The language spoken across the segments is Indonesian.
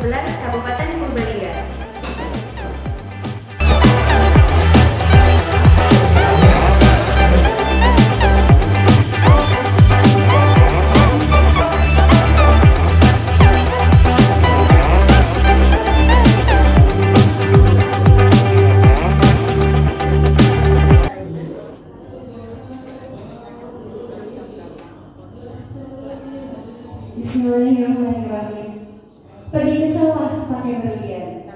11 Kabupaten Purbalingga. Bismillahirrahmanirrahim. Pergi ke sawah pakai berlian,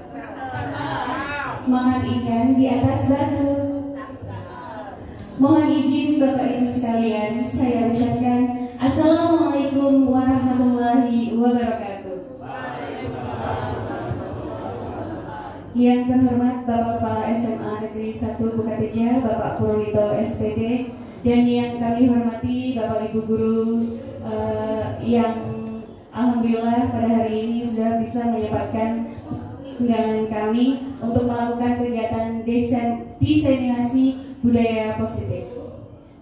makan ikan di atas batu. Mohon izin Bapak Ibu sekalian, saya ucapkan Assalamualaikum warahmatullahi wabarakatuh. Yang terhormat Bapak Kepala SMA Negeri 1 Bukateja, Bapak Purwito SPD, dan yang kami hormati Bapak Ibu Guru yang alhamdulillah pada hari ini sudah bisa menyempatkan undangan kami untuk melakukan kegiatan diseminasi budaya positif.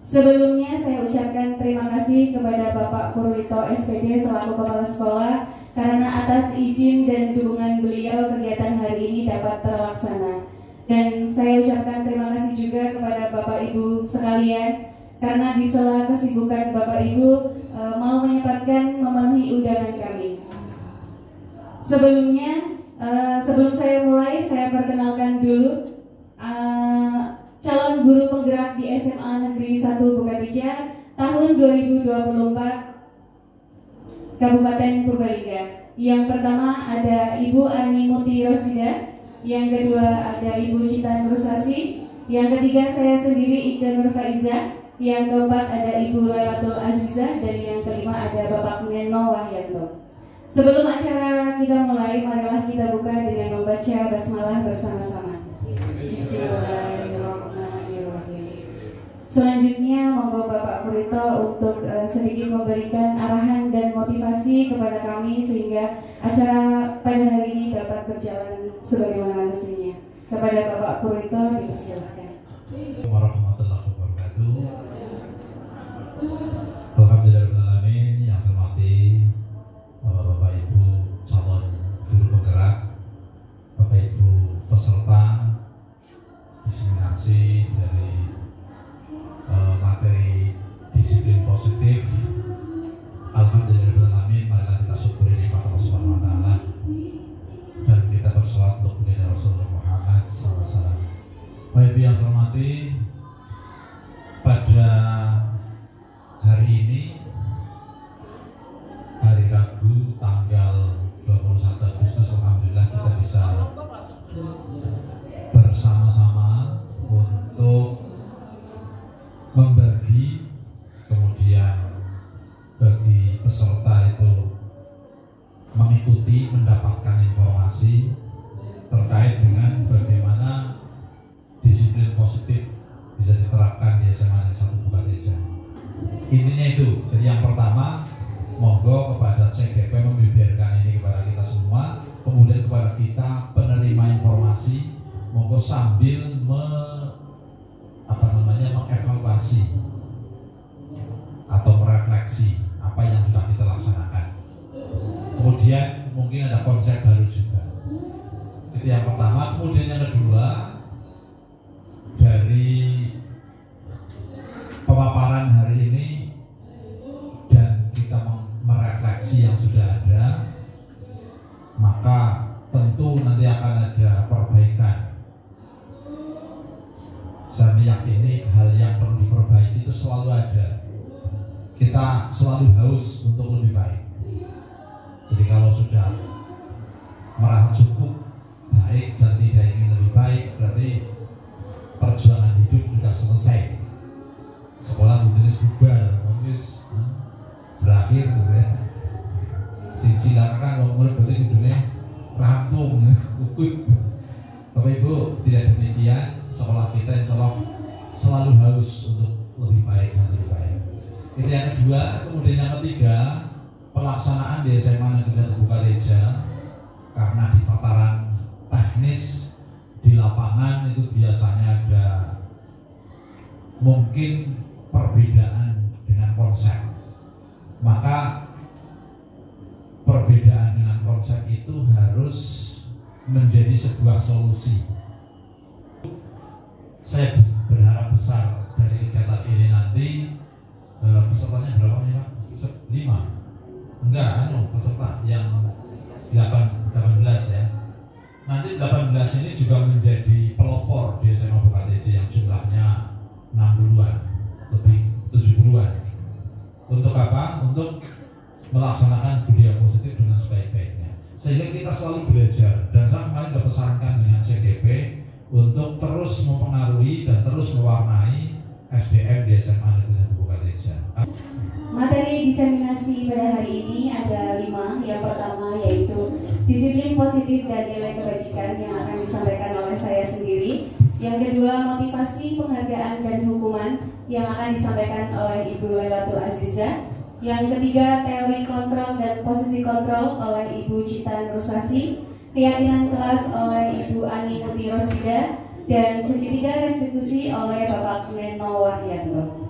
Sebelumnya saya ucapkan terima kasih kepada Bapak Purwito SPD selaku Kepala Sekolah karena atas izin dan dukungan beliau kegiatan hari ini dapat terlaksana. Dan saya ucapkan terima kasih juga kepada Bapak Ibu sekalian karena di sela kesibukan Bapak Ibu mau menyempatkan memenuhi undangan kami. Sebelumnya, sebelum saya mulai, saya perkenalkan dulu calon guru penggerak di SMA Negeri 1 Bukateja tahun 2024 Kabupaten Purbalingga. Yang pertama ada Ibu Ani Muti Rosida, yang kedua ada Ibu Cita Nursasi, yang ketiga saya sendiri Ida Nur Faiza, yang keempat ada Ibu Lailatul Azizah, dan yang kelima ada Bapak Neno Wahyanto. Sebelum acara kita mulai, marilah kita buka dengan membaca basmalah bersama-sama. Bismillahirrahmanirrahim. Selanjutnya monggo Bapak Purwito untuk sedikit memberikan arahan dan motivasi kepada kami sehingga acara pada hari ini dapat berjalan sebagaimana mestinya. Kepada Bapak Purwito dipersilakan. Warahmatullahi wabarakatuh. Alhamdulillahirrahmanirrahim. Yang saya hormati Bapak Ibu calon guru penggerak, Bapak Ibu peserta diseminasi dari materi disiplin positif. Alhamdulillahirrahmanirrahim. Marilah kita syukuri nikmat Allah Subhanahu wa taala dan kita bersolawat untuk baginda Rasulullah Muhammad SAW. Bapak Ibu yang saya hormati, pada hari ini, hari Rabu tanggal 21 Agustus, alhamdulillah kita bisa bersama-sama untuk membagi, kemudian bagi peserta itu mengikuti, mendapatkan informasi terkait dengan bagaimana disiplin positif bisa diterapkan di SMA Negeri 1 Bukateja. Intinya itu. Jadi yang pertama, monggo kepada CGP membeberkan ini kepada kita semua, kemudian kepada kita penerima informasi, monggo sambil mengevaluasi atau merefleksi apa yang sudah kita laksanakan. Kemudian mungkin ada konsep baru juga. Itu yang pertama. Kemudian yang kedua, dari pemaparan hari ini dan kita merefleksi yang sudah ada, maka tentu nanti akan ada perbaikan. Saya meyakini hal yang perlu diperbaiki itu selalu ada. Kita selalu haus untuk lebih baik. Jadi kalau sudah merasa cukup baik dan tidak ingin lebih baik, berarti perjuangan hidup sudah selesai. Sekolah jenis bubar, jenis berakhir gitu ya. Silakan umur berarti hidupnya rampung, ukut. Bapak Ibu, tidak demikian. Sekolah kita insya Allah selalu haus untuk lebih baik dan lebih baik. Itu yang kedua. Kemudian yang ketiga, pelaksanaan di SMA Negeri 1 Bukateja, karena di tataran teknis di lapangan itu biasanya ada mungkin perbedaan dengan konsep, maka perbedaan dengan konsep itu harus menjadi sebuah solusi. Saya berharap besar dari kegiatan ini nanti pesertanya berapa nih Pak? 5? Enggak, peserta yang 18 ya. Nanti 18 ini juga menjadi pelopor di SMA BKTJ yang jumlahnya 60-an, lebih 70-an. Untuk apa? Untuk melaksanakan budaya positif dengan sebaik-baiknya. Sehingga kita selalu belajar. Dan saya kemarin sudah pesankan dengan CGP untuk terus mempengaruhi dan terus mewarnai SDM di SMA Negeri 1 BKTJ. Materi diseminasi pada hari ini ada 5. Yang pertama yaitu disiplin positif dan nilai kebajikan yang akan disampaikan oleh saya sendiri. Yang kedua, motivasi, penghargaan, dan hukuman yang akan disampaikan oleh Ibu Lailatul Aziza. Yang ketiga, teori kontrol dan posisi kontrol oleh Ibu Cita Nurusasi. Keyakinan kelas oleh Ibu Ani Putri Rosida. Dan segitiga restitusi oleh Bapak Neno Wahyanto.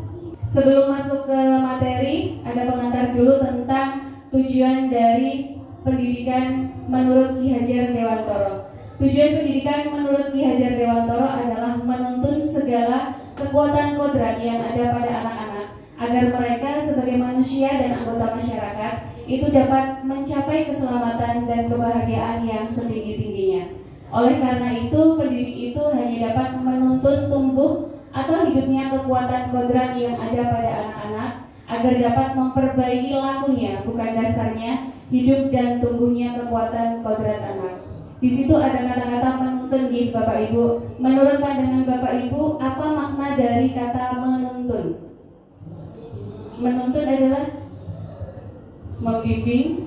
Sebelum masuk ke materi, ada pengantar dulu tentang tujuan dari pendidikan menurut Ki Hajar Dewantoro. Tujuan pendidikan menurut Ki Hajar Dewantoro adalah menuntun segala kekuatan kodrat yang ada pada anak-anak agar mereka sebagai manusia dan anggota masyarakat itu dapat mencapai keselamatan dan kebahagiaan yang setinggi-tingginya. Oleh karena itu, pendidik itu hanya dapat menuntun tumbuh atau hidupnya kekuatan kodrat yang ada pada anak-anak agar dapat memperbaiki lakunya, bukan dasarnya, hidup dan tumbuhnya kekuatan kodrat anak. Di situ ada kata-kata menuntun nih Bapak Ibu. Menurut pandangan Bapak Ibu, apa makna dari kata menuntun? Menuntun adalah membimbing,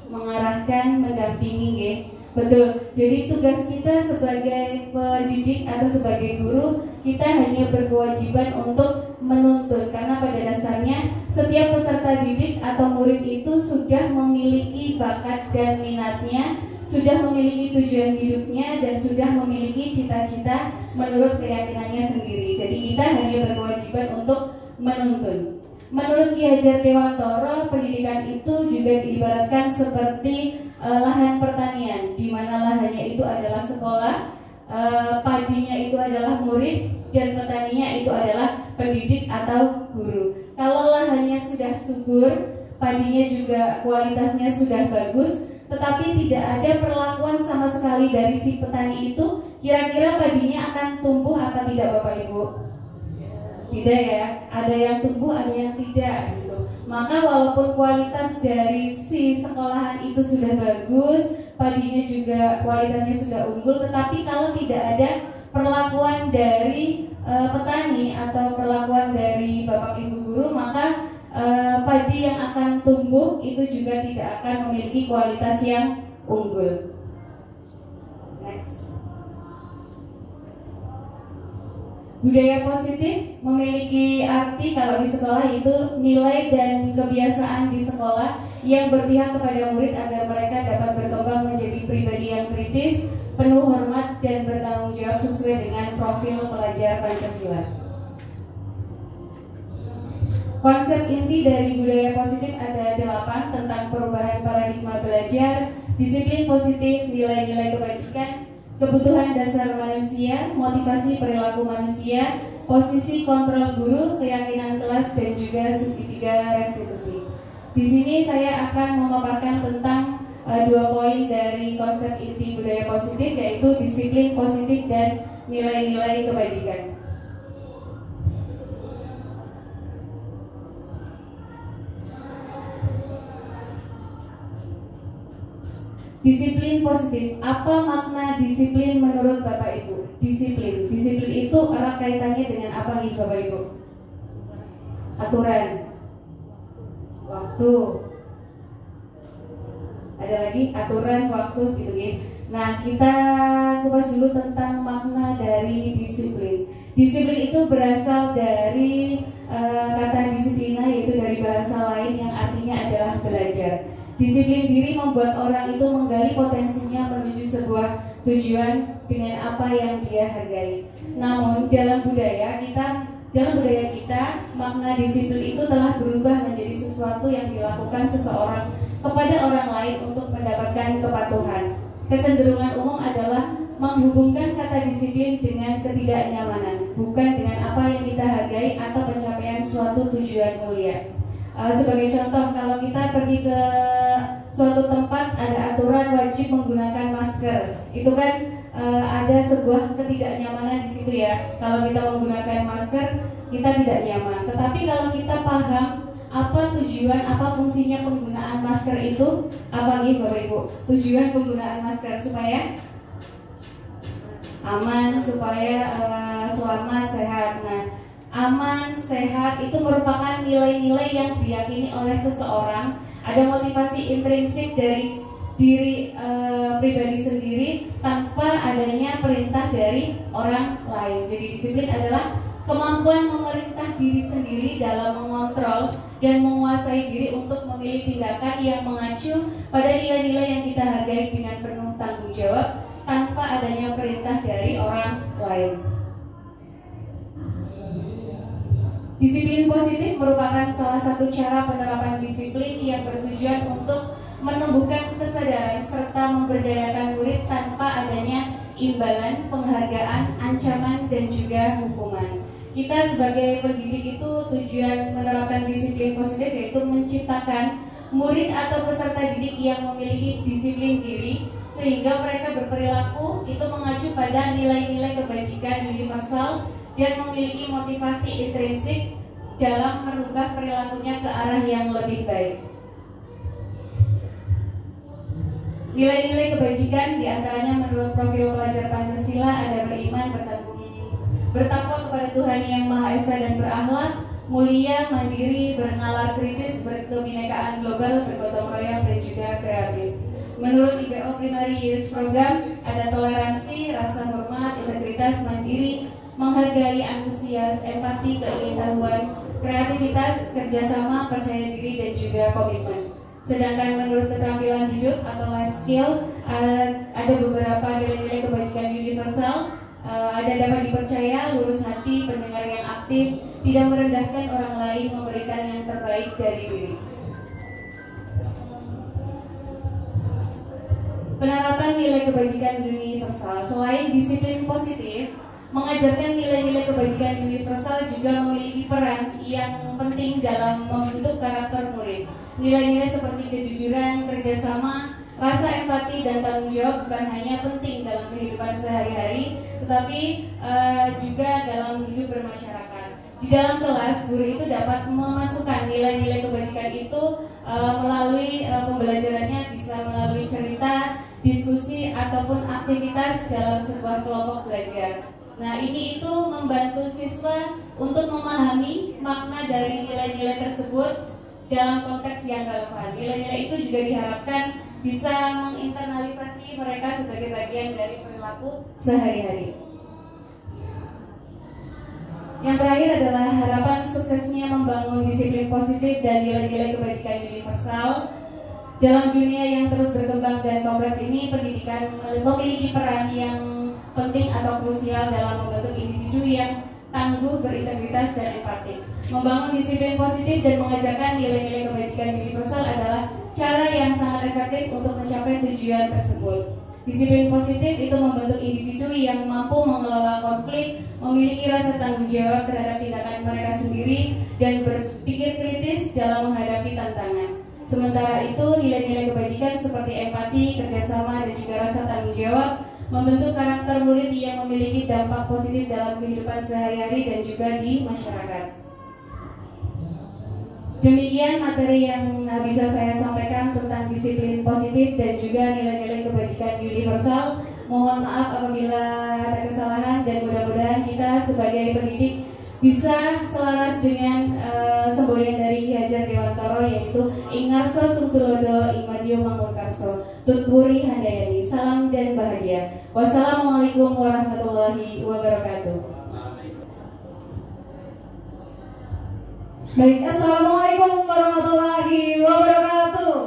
mengarahkan, mendampingi, ya. Betul. Jadi tugas kita sebagai pendidik atau sebagai guru, kita hanya berkewajiban untuk menuntun, karena pada dasarnya setiap peserta didik atau murid itu sudah memiliki bakat dan minatnya, sudah memiliki tujuan hidupnya, dan sudah memiliki cita-cita menurut keyakinannya sendiri. Jadi kita hanya berkewajiban untuk menuntun. Menurut Ki Hajar Dewantoro, pendidikan itu juga diibaratkan seperti lahan pertanian, di mana lahannya itu adalah sekolah, padinya itu adalah murid, dan petaninya itu adalah pendidik atau guru. Kalau lahannya sudah subur, padinya juga kualitasnya sudah bagus, tetapi tidak ada perlakuan sama sekali dari si petani itu, kira-kira padinya akan tumbuh apa tidak Bapak Ibu? Tidak ya, ada yang tumbuh, ada yang tidak gitu. Maka walaupun kualitas dari si sekolahan itu sudah bagus, padinya juga kualitasnya sudah unggul, tetapi kalau tidak ada perlakuan dari petani atau perlakuan dari Bapak Ibu guru, maka padi yang akan tumbuh itu juga tidak akan memiliki kualitas yang unggul. Next. Budaya positif memiliki arti kalau di sekolah itu nilai dan kebiasaan di sekolah yang berpihak kepada murid agar mereka dapat berkembang menjadi pribadi yang kritis, penuh hormat dan bertanggung jawab sesuai dengan profil pelajar Pancasila. Konsep inti dari budaya positif ada 8 tentang perubahan paradigma belajar, disiplin positif, nilai-nilai kebajikan, kebutuhan dasar manusia, motivasi perilaku manusia, posisi kontrol guru, keyakinan kelas, dan juga segitiga restitusi. Di sini saya akan memaparkan tentang 2 poin dari konsep inti budaya positif, yaitu disiplin positif dan nilai-nilai kebajikan. Disiplin positif. Apa makna disiplin menurut Bapak Ibu? Disiplin itu erat kaitannya dengan apa nih Bapak Ibu? Aturan, waktu. Ada lagi aturan, waktu gitu ya. Nah, kita kupas dulu tentang makna dari disiplin. Disiplin itu berasal dari kata disiplina, yaitu dari bahasa lain yang artinya adalah belajar. Disiplin diri membuat orang itu menggali potensinya menuju sebuah tujuan dengan apa yang dia hargai. Namun dalam budaya kita, makna disiplin itu telah berubah menjadi sesuatu yang dilakukan seseorang kepada orang lain untuk mendapatkan kepatuhan. kecenderungan umum adalah menghubungkan kata disiplin dengan ketidaknyamanan, bukan dengan apa yang kita hargai atau pencapaian suatu tujuan mulia. Sebagai contoh, kalau kita pergi ke suatu tempat ada aturan wajib menggunakan masker, itu kan ada sebuah ketidaknyamanan di situ ya. Kalau kita menggunakan masker, kita tidak nyaman. Tetapi kalau kita paham apa tujuan, apa fungsinya penggunaan masker itu, apa nih Bapak Ibu? Tujuan penggunaan masker supaya aman, supaya selamat, sehat. Nah, aman, sehat itu merupakan nilai-nilai yang diyakini oleh seseorang. Ada motivasi intrinsik dari diri pribadi sendiri tanpa adanya perintah dari orang lain. Jadi disiplin adalah kemampuan memerintah diri sendiri dalam mengontrol dan menguasai diri untuk memilih tindakan yang mengacu pada nilai-nilai yang kita hargai dengan penuh tanggung jawab tanpa adanya perintah dari orang lain. Disiplin positif merupakan salah satu cara penerapan disiplin yang bertujuan untuk menumbuhkan kesadaran serta memberdayakan murid tanpa adanya imbalan, penghargaan, ancaman, dan juga hukuman. Kita sebagai pendidik itu tujuan menerapkan disiplin positif yaitu menciptakan murid atau peserta didik yang memiliki disiplin diri sehingga mereka berperilaku itu mengacu pada nilai-nilai kebajikan universal dan memiliki motivasi intrinsik dalam merubah perilakunya ke arah yang lebih baik. Nilai-nilai kebajikan diantaranya menurut profil pelajar Pancasila ada beriman, bertakwa kepada Tuhan Yang Maha Esa dan berakhlak, mulia, mandiri, bernalar kritis, berkebinekaan global, bergotong royong, dan juga kreatif. Menurut IPO Primary Years Program ada toleransi, rasa hormat, integritas, mandiri, menghargai, antusias, empati, keingintahuan, kreativitas, kerjasama, percaya diri, dan juga komitmen. Sedangkan menurut keterampilan hidup atau life skill ada beberapa nilai-nilai kebajikan universal. Ada dapat dipercaya, lurus hati, pendengar yang aktif, tidak merendahkan orang lain, memberikan yang terbaik dari diri. Penerapan nilai kebajikan universal selain disiplin positif, mengajarkan nilai-nilai kebajikan universal juga memiliki peran yang penting dalam membentuk karakter murid. Nilai-nilai seperti kejujuran, kerjasama, rasa empati, dan tanggung jawab bukan hanya penting dalam kehidupan sehari-hari, tetapi juga dalam hidup bermasyarakat. Di dalam kelas, guru itu dapat memasukkan nilai-nilai kebajikan itu melalui pembelajarannya, bisa melalui cerita, diskusi, ataupun aktivitas dalam sebuah kelompok belajar. Nah, ini itu membantu siswa untuk memahami makna dari nilai-nilai tersebut dalam konteks yang relevan. Nilai-nilai itu juga diharapkan bisa menginternalisasi mereka sebagai bagian dari perilaku sehari-hari. Yang terakhir adalah harapan suksesnya membangun disiplin positif dan nilai-nilai kebajikan universal. Dalam dunia yang terus berkembang dan kompleks ini, pendidikan memiliki peran yang penting atau krusial dalam membentuk individu yang tangguh, berintegritas, dan empatik. Membangun disiplin positif dan mengajarkan nilai-nilai kebajikan universal adalah cara yang sangat efektif untuk mencapai tujuan tersebut. Disiplin positif itu membentuk individu yang mampu mengelola konflik, memiliki rasa tanggung jawab terhadap tindakan mereka sendiri, dan berpikir kritis dalam menghadapi tantangan. Sementara itu, nilai-nilai kebajikan seperti empati, kerjasama, dan juga rasa tanggung jawab membentuk karakter murid yang memiliki dampak positif dalam kehidupan sehari-hari dan juga di masyarakat. Demikian materi yang bisa saya sampaikan tentang disiplin positif dan juga nilai-nilai kebajikan universal. Mohon maaf apabila ada kesalahan dan mudah-mudahan kita sebagai pendidik bisa selaras dengan semboyan dari Ki Hajar Dewantara, yaitu Ingarso Sungtulodo Imadio Mangurkarso Tutpuri Handayani. Salam dan bahagia. Wassalamualaikum warahmatullahi wabarakatuh. Baik, assalamualaikum warahmatullahi wabarakatuh.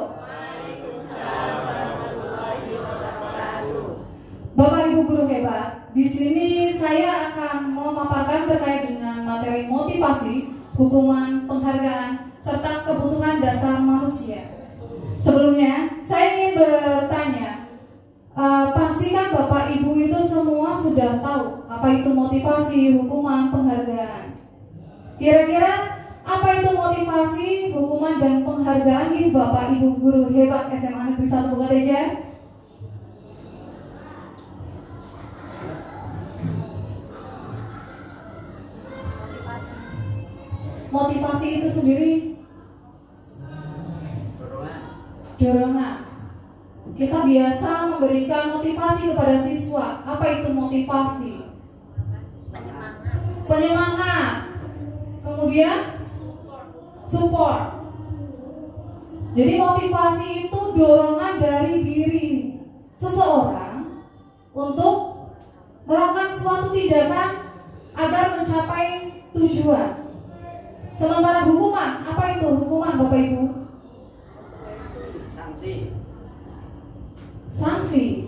Bapak Ibu guru hebat, di sini saya akan memaparkan terkait dengan materi motivasi, hukuman, penghargaan, serta kebutuhan dasar manusia. Sebelumnya, saya ingin bertanya, sudah tahu apa itu motivasi, hukuman, penghargaan. Kira-kira apa itu motivasi, hukuman, dan penghargaan ini Bapak Ibu guru hebat SMA Negeri 1 Bukateja? Motivasi itu sendiri dorongan. Kita biasa memberikan motivasi kepada siswa. Apa itu motivasi? Penyemangat. Kemudian support. Jadi motivasi itu dorongan dari diri seseorang untuk melakukan suatu tindakan agar mencapai tujuan. Sementara hukuman, apa itu hukuman Bapak Ibu? Sanksi.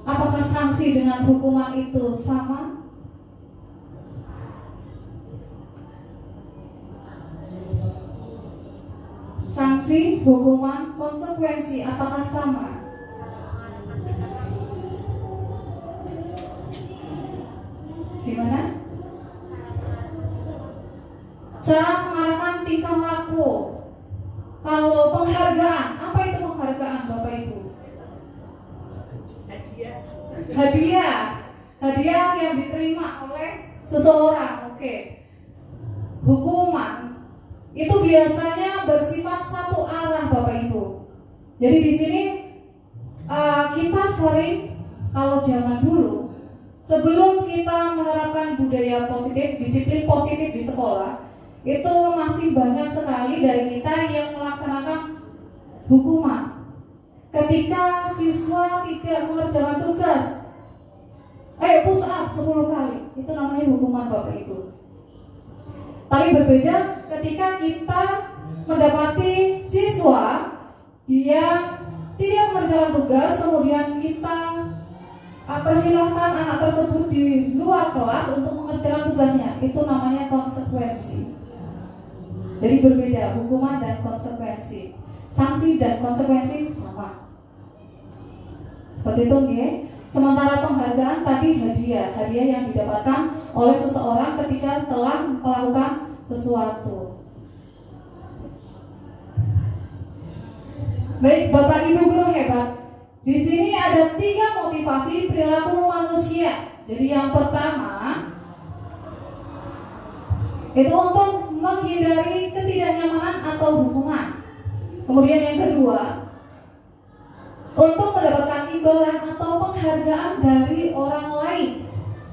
Apakah sanksi dengan hukuman itu sama? Sanksi, hukuman, konsekuensi, apakah sama? Gimana? Cara mengarahkan tingkah laku. Kalau penghargaan, apa itu penghargaan Bapak Ibu? Hadiah yang diterima oleh seseorang. Oke. Hukuman itu biasanya bersifat satu arah Bapak Ibu. Jadi di sini kita sering, kalau zaman dulu, sebelum kita menerapkan budaya positif, disiplin positif di sekolah, itu masih banyak sekali dari kita yang melaksanakan hukuman. Ketika siswa tidak mengerjakan tugas, push up 10 kali, itu namanya hukuman Bapak Ibu. Tapi berbeda ketika kita mendapati siswa dia tidak mengerjakan tugas, kemudian kita persilahkan anak tersebut di luar kelas untuk mengerjakan tugasnya, itu namanya konsekuensi. Jadi berbeda hukuman dan konsekuensi. Sanksi dan konsekuensi sama. Seperti itu, nggih. Sementara penghargaan tadi hadiah yang didapatkan oleh seseorang ketika telah melakukan sesuatu. Baik, Bapak Ibu guru hebat. Di sini ada 3 motivasi perilaku manusia. Jadi yang pertama itu untuk menghindari ketidaknyamanan atau hukuman. Kemudian yang kedua, untuk mendapatkan imbalan atau penghargaan dari orang lain.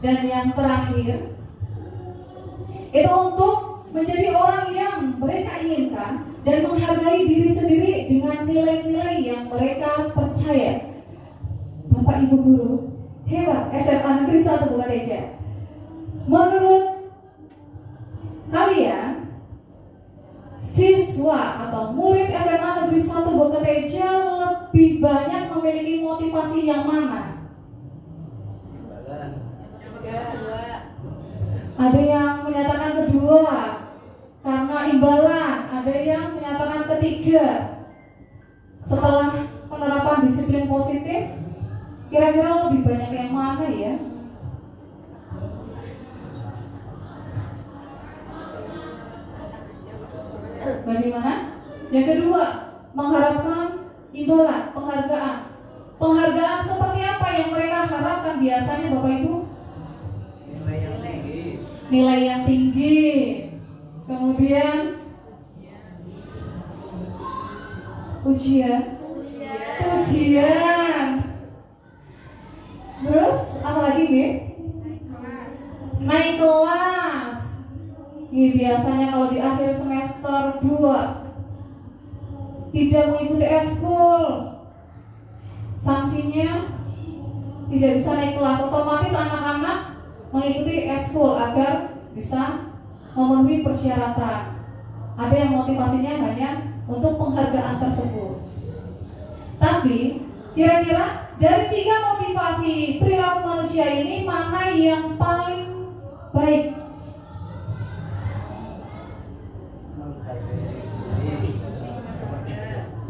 Dan yang terakhir, itu untuk menjadi orang yang mereka inginkan dan menghargai diri sendiri dengan nilai-nilai yang mereka percaya. Bapak Ibu guru hebat SMA Negeri 1 Bukateja, menurut kalian, siswa atau murid SMA Negeri 1 Bukateja lebih banyak memiliki motivasi yang mana? Ada yang menyatakan kedua karena imbalan, ada yang menyatakan ketiga setelah penerapan disiplin positif. Kira-kira lebih banyak yang mana ya? Bagaimana? Yang kedua, mengharapkan imbalan, penghargaan. Penghargaan seperti apa yang mereka harapkan biasanya Bapak Ibu? Nilai yang tinggi. Kemudian ujian. Terus apa lagi nih? Naik kelas. Ini biasanya kalau di akhir semester 2 tidak mengikuti eskul, sanksinya tidak bisa naik kelas. Otomatis anak-anak mengikuti eskul agar bisa memenuhi persyaratan. Ada yang motivasinya hanya untuk penghargaan tersebut. Tapi kira-kira dari 3 motivasi perilaku manusia ini mana yang paling baik?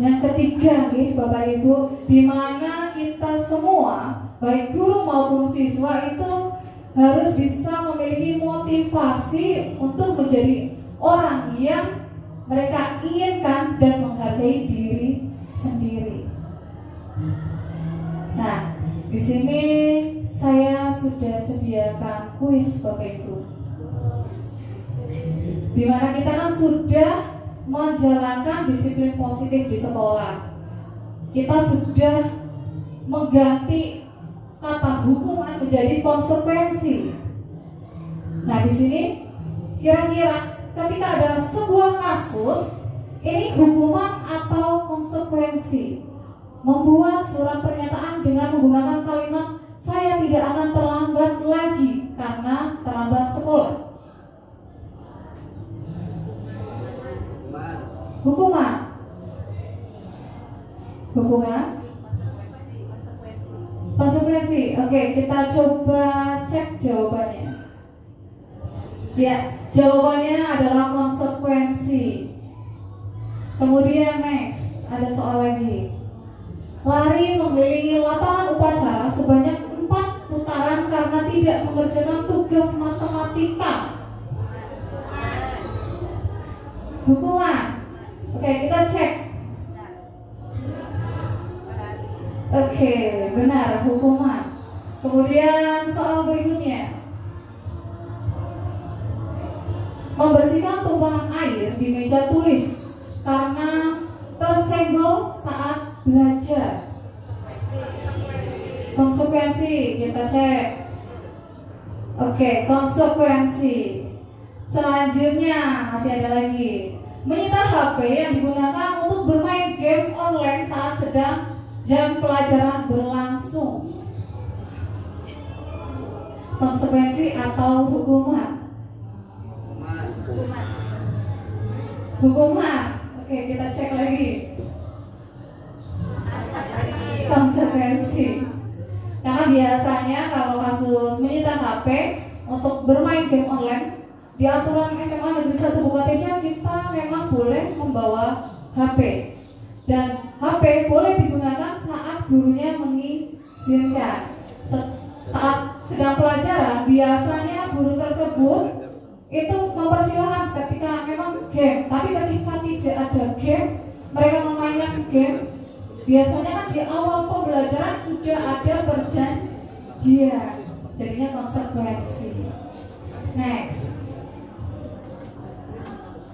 Yang ketiga nih Bapak Ibu, di mana kita semua, baik guru maupun siswa itu harus bisa memiliki motivasi untuk menjadi orang yang mereka inginkan dan menghargai diri sendiri. Nah, di sini saya sudah sediakan kuis Bapak Ibu, di mana kita kan sudah menjalankan disiplin positif di sekolah. Kita sudah mengganti kata hukuman menjadi konsekuensi. Nah, di sini kira-kira ketika ada sebuah kasus, ini hukuman atau konsekuensi? Membuat surat pernyataan dengan menggunakan kalimat saya tidak akan terlambat lagi karena terlambat sekolah. Hukuman. Hukuman. Konsekuensi. Oke, kita coba cek jawabannya. Ya, jawabannya adalah konsekuensi. Kemudian next, ada soal lagi. Lari mengelilingi lapangan upacara sebanyak 4 putaran karena tidak mengerjakan tugas matematika. Hukuman. Oke, kita cek. Oke, benar, hukuman. Kemudian soal berikutnya. Membersihkan tumpahan air di meja tulis karena tersenggol saat belajar. Konsekuensi, kita cek. Oke, konsekuensi. Selanjutnya masih ada lagi. Menyita HP yang digunakan untuk bermain game online saat sedang jam pelajaran berlangsung. Konsekuensi atau hukuman? Hukuman. Oke, kita cek lagi. Konsekuensi. Karena biasanya kalau kasus menyita HP untuk bermain game online, di aturan SMA Negeri 1 Bukateja kita memang boleh membawa HP, dan HP boleh digunakan saat gurunya mengizinkan. Saat sedang pelajaran, biasanya guru tersebut itu mempersilahkan ketika memang game, tapi ketika tidak ada game, mereka memainkan game. Biasanya kan di awal pembelajaran sudah ada perjanjian, jadinya konsekuensi. Next.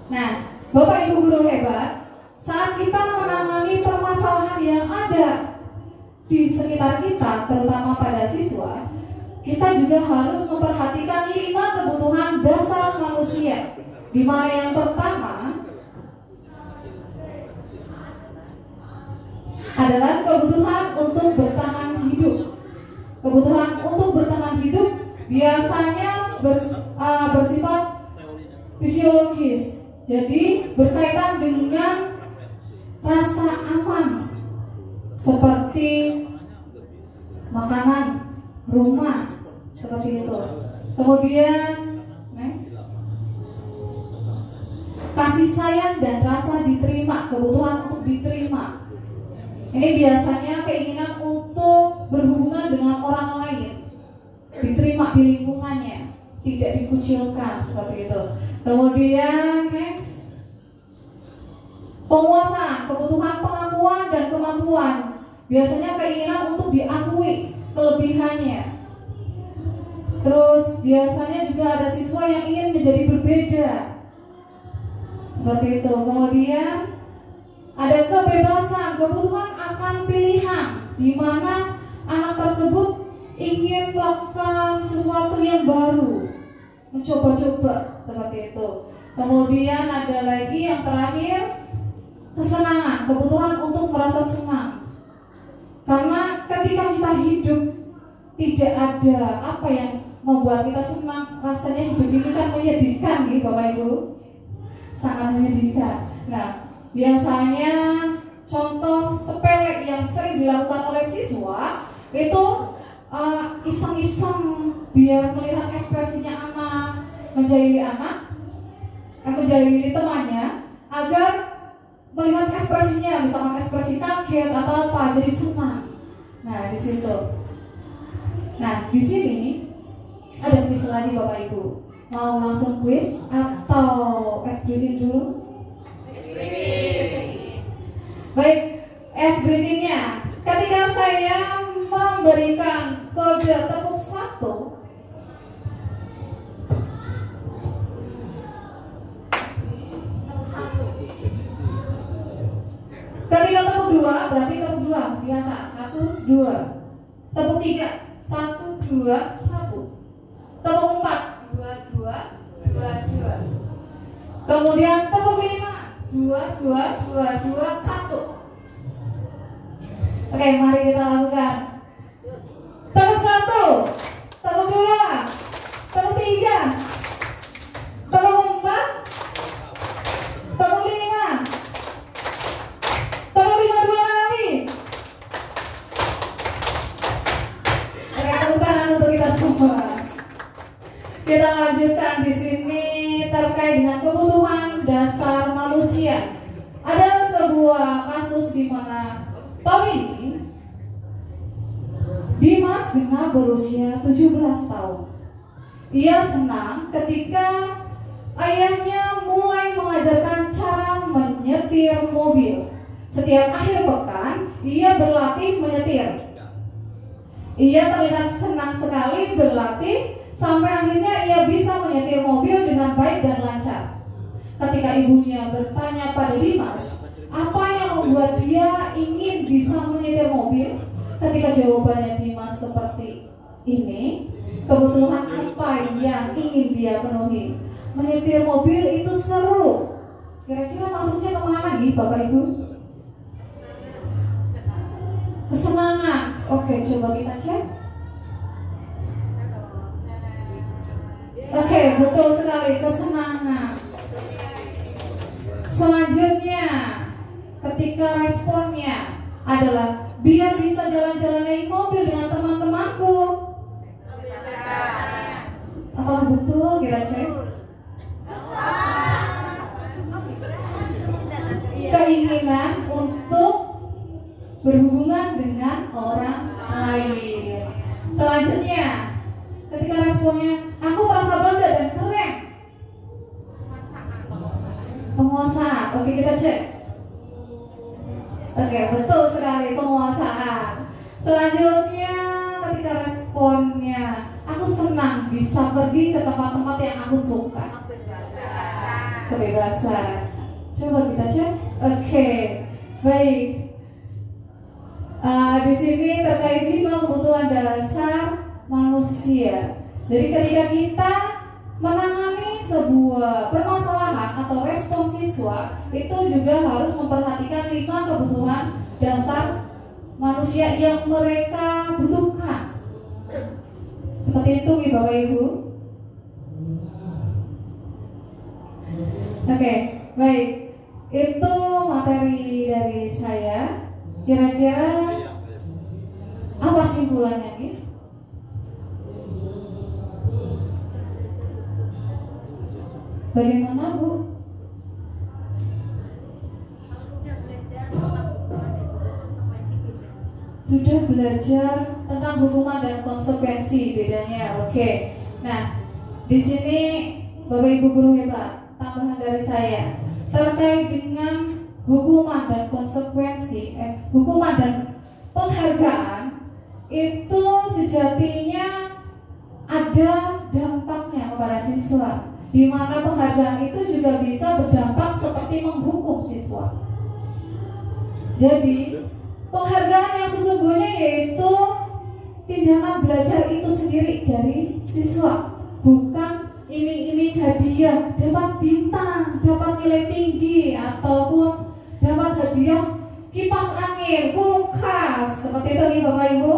Nah, Bapak Ibu guru hebat, saat kita menangani permasalahan yang ada di sekitar kita, terutama pada siswa, kita juga harus memperhatikan 5 kebutuhan dasar manusia, di mana yang pertama adalah kebutuhan untuk bertahan hidup. Kebutuhan untuk bertahan hidup biasanya bersifat fisiologis, jadi berkaitan dengan rasa aman seperti makanan, rumah, seperti itu. Kemudian kasih sayang dan rasa diterima, kebutuhan untuk diterima. Ini biasanya keinginan untuk berhubungan dengan orang lain, diterima di lingkungannya, tidak dikucilkan, seperti itu. Kemudian next, penguasaan, kebutuhan pengakuan dan kemampuan. Biasanya keinginan untuk diakui kelebihannya. Terus biasanya juga ada siswa yang ingin menjadi berbeda, seperti itu. Kemudian ada kebebasan, kebutuhan akan pilihan, di mana anak tersebut ingin melakukan sesuatu yang baru, mencoba-coba, seperti itu. Kemudian ada lagi yang terakhir, kesenangan, kebutuhan untuk merasa senang. Karena ketika kita hidup tidak ada apa yang membuat kita senang, rasanya hidup ini kan menyedihkan, nih Bapak Ibu, sangat menyedihkan. Nah, biasanya contoh sepele yang sering dilakukan oleh siswa itu iseng-iseng biar melihat ekspresinya anak, menjahili temannya, agar melihat ekspresinya, misalkan ekspresi kaget atau apa, jadi senang. Nah, di situ. Nah, di sini ada kuis lagi Bapak Ibu. Mau langsung kuis atau es breaking dulu? Baik, es breakingnya. Ketika saya memberikan kode tepuk 1, ketika tepuk 2 berarti tepuk 2 biasa 1, 2. Tepuk 3 1, 2, 1. Tepuk 4 2, 2, 2, 2. Kemudian tepuk 5 2, 2, 2, 2, 1. Oke, mari kita lakukan. Tepuk 1, tepuk 2, tepuk 3, tepuk 4, tepuk 5, tepuk 5 dua kali. Oke, tepuk tangan untuk kita semua. Kita lanjutkan di sini terkait dengan kebutuhan dasar manusia. Ada sebuah kasus di mana tahun ini Dimas genap berusia 17 tahun. Ia senang ketika ayahnya mulai mengajarkan cara menyetir mobil. Setiap akhir pekan, ia berlatih menyetir. Ia terlihat senang sekali berlatih sampai akhirnya ia bisa menyetir mobil dengan baik dan lancar. Ketika ibunya bertanya pada Dimas, apa yang membuat dia ingin bisa menyetir mobil? Ketika jawabannya Dimas seperti ini, kebutuhan apa yang ingin dia penuhi? Menyetir mobil itu seru. Kira-kira maksudnya kemana gitu Bapak Ibu? Kesenangan. Oke, coba kita cek. Oke, betul sekali, kesenangan. Selanjutnya, ketika responnya adalah biar bisa jalan-jalan naik mobil dengan teman-temanku. Apakah betul? Kita cek. Keinginan untuk berhubungan dengan orang lain. Selanjutnya, ketika responnya aku merasa bangga dan keren. Penguasaan. Oke, kita cek. Oke, betul sekali, penguasaan. Selanjutnya, ketika responnya aku senang bisa pergi ke tempat-tempat yang aku suka. Kebebasan. Coba kita cek. Oke, baik. Di sini terkait 5 kebutuhan dasar manusia. Jadi ketika kita menangani sebuah permasalahan atau respon siswa, itu juga harus memperhatikan 5 kebutuhan dasar manusia yang mereka butuhkan. Seperti itu Bapak Ibu. Oke, baik. Itu materi dari saya. Kira-kira apa simpulannya nih? Bagaimana Bu? Sudah belajar tentang hukuman dan konsekuensi bedanya. Oke. Nah, di sini Bapak Ibu guru hebat, tambahan dari saya terkait dengan hukuman dan konsekuensi, hukuman dan penghargaan itu sejatinya ada dampaknya kepada siswa, di mana penghargaan itu juga bisa berdampak seperti menghukum siswa. Jadi penghargaan yang sesungguhnya yaitu tindakan belajar itu sendiri dari siswa, bukan iming-iming hadiah, dapat bintang, dapat nilai tinggi, ataupun dapat hadiah kipas angin, kulkas, seperti itu Bapak Ibu.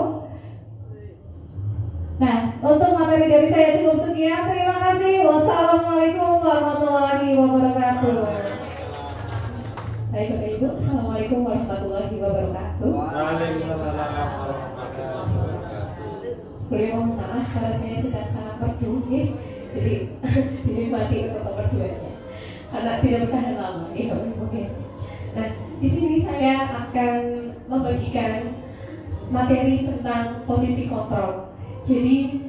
Nah, untuk materi dari saya cukup sekian. Terima kasih. Wassalamualaikum warahmatullahi wabarakatuh. Baik Bapak Ibu, Assalamualaikum warahmatullahi wabarakatuh. Waalaikumsalam warahmatullahi wabarakatuh. Sebelumnya mohon maaf, suara saya sedang sangat merdu, ya. Jadi dinikmati untuk kemerduannya karena tidak bertahan lama, ya Bapak Ibu. Nah, di sini saya akan membagikan materi tentang posisi kontrol. Jadi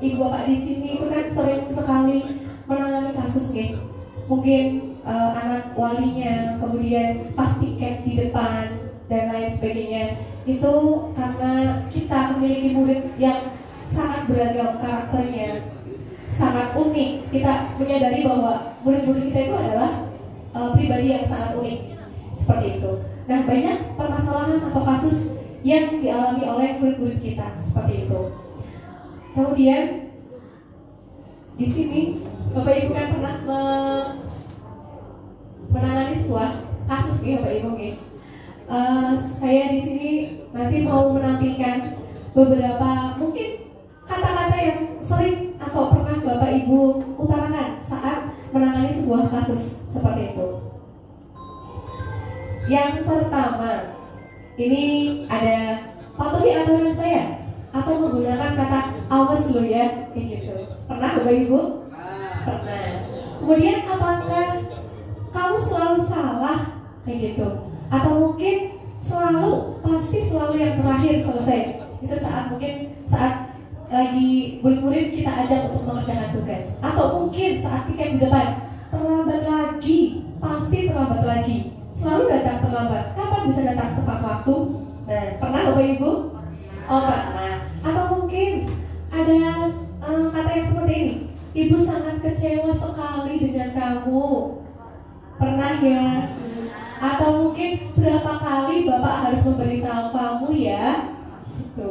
ibu bapak di sini itu kan sering sekali menangani kasus nih. Mungkin anak walinya, kemudian pas piket di depan dan lain sebagainya. Itu karena kita memiliki murid yang sangat beragam karakternya, sangat unik. Kita menyadari bahwa murid-murid kita itu adalah pribadi yang sangat unik, seperti itu. Nah, banyak permasalahan atau kasus yang dialami oleh murid-murid kita seperti itu. Kemudian di sini Bapak Ibu kan pernah menangani sebuah kasus nih Bapak Ibu nih. Saya di sini nanti mau menampilkan beberapa mungkin kata-kata yang sering atau pernah Bapak Ibu utarakan saat menangani sebuah kasus seperti itu. Yang pertama, ini ada patuhi aturan saya atau menggunakan kata awas lo ya, kayak gitu. Pernah Bapak Ibu? Pernah. Kemudian apakah kamu selalu salah kayak gitu? Atau mungkin pasti selalu yang terakhir selesai. Itu saat lagi murid-murid kita ajak untuk mengerjakan tugas. Atau mungkin saat piket di depan, terlambat lagi, pasti terlambat lagi. Selalu datang terlambat. Kapan bisa datang tepat waktu? Nah, pernah Bapak Ibu? Oh, pernah. Atau mungkin ada kata yang seperti ini. Ibu sangat kecewa sekali dengan kamu. Pernah ya? Atau mungkin berapa kali Bapak harus memberitahu kamu ya? Gitu.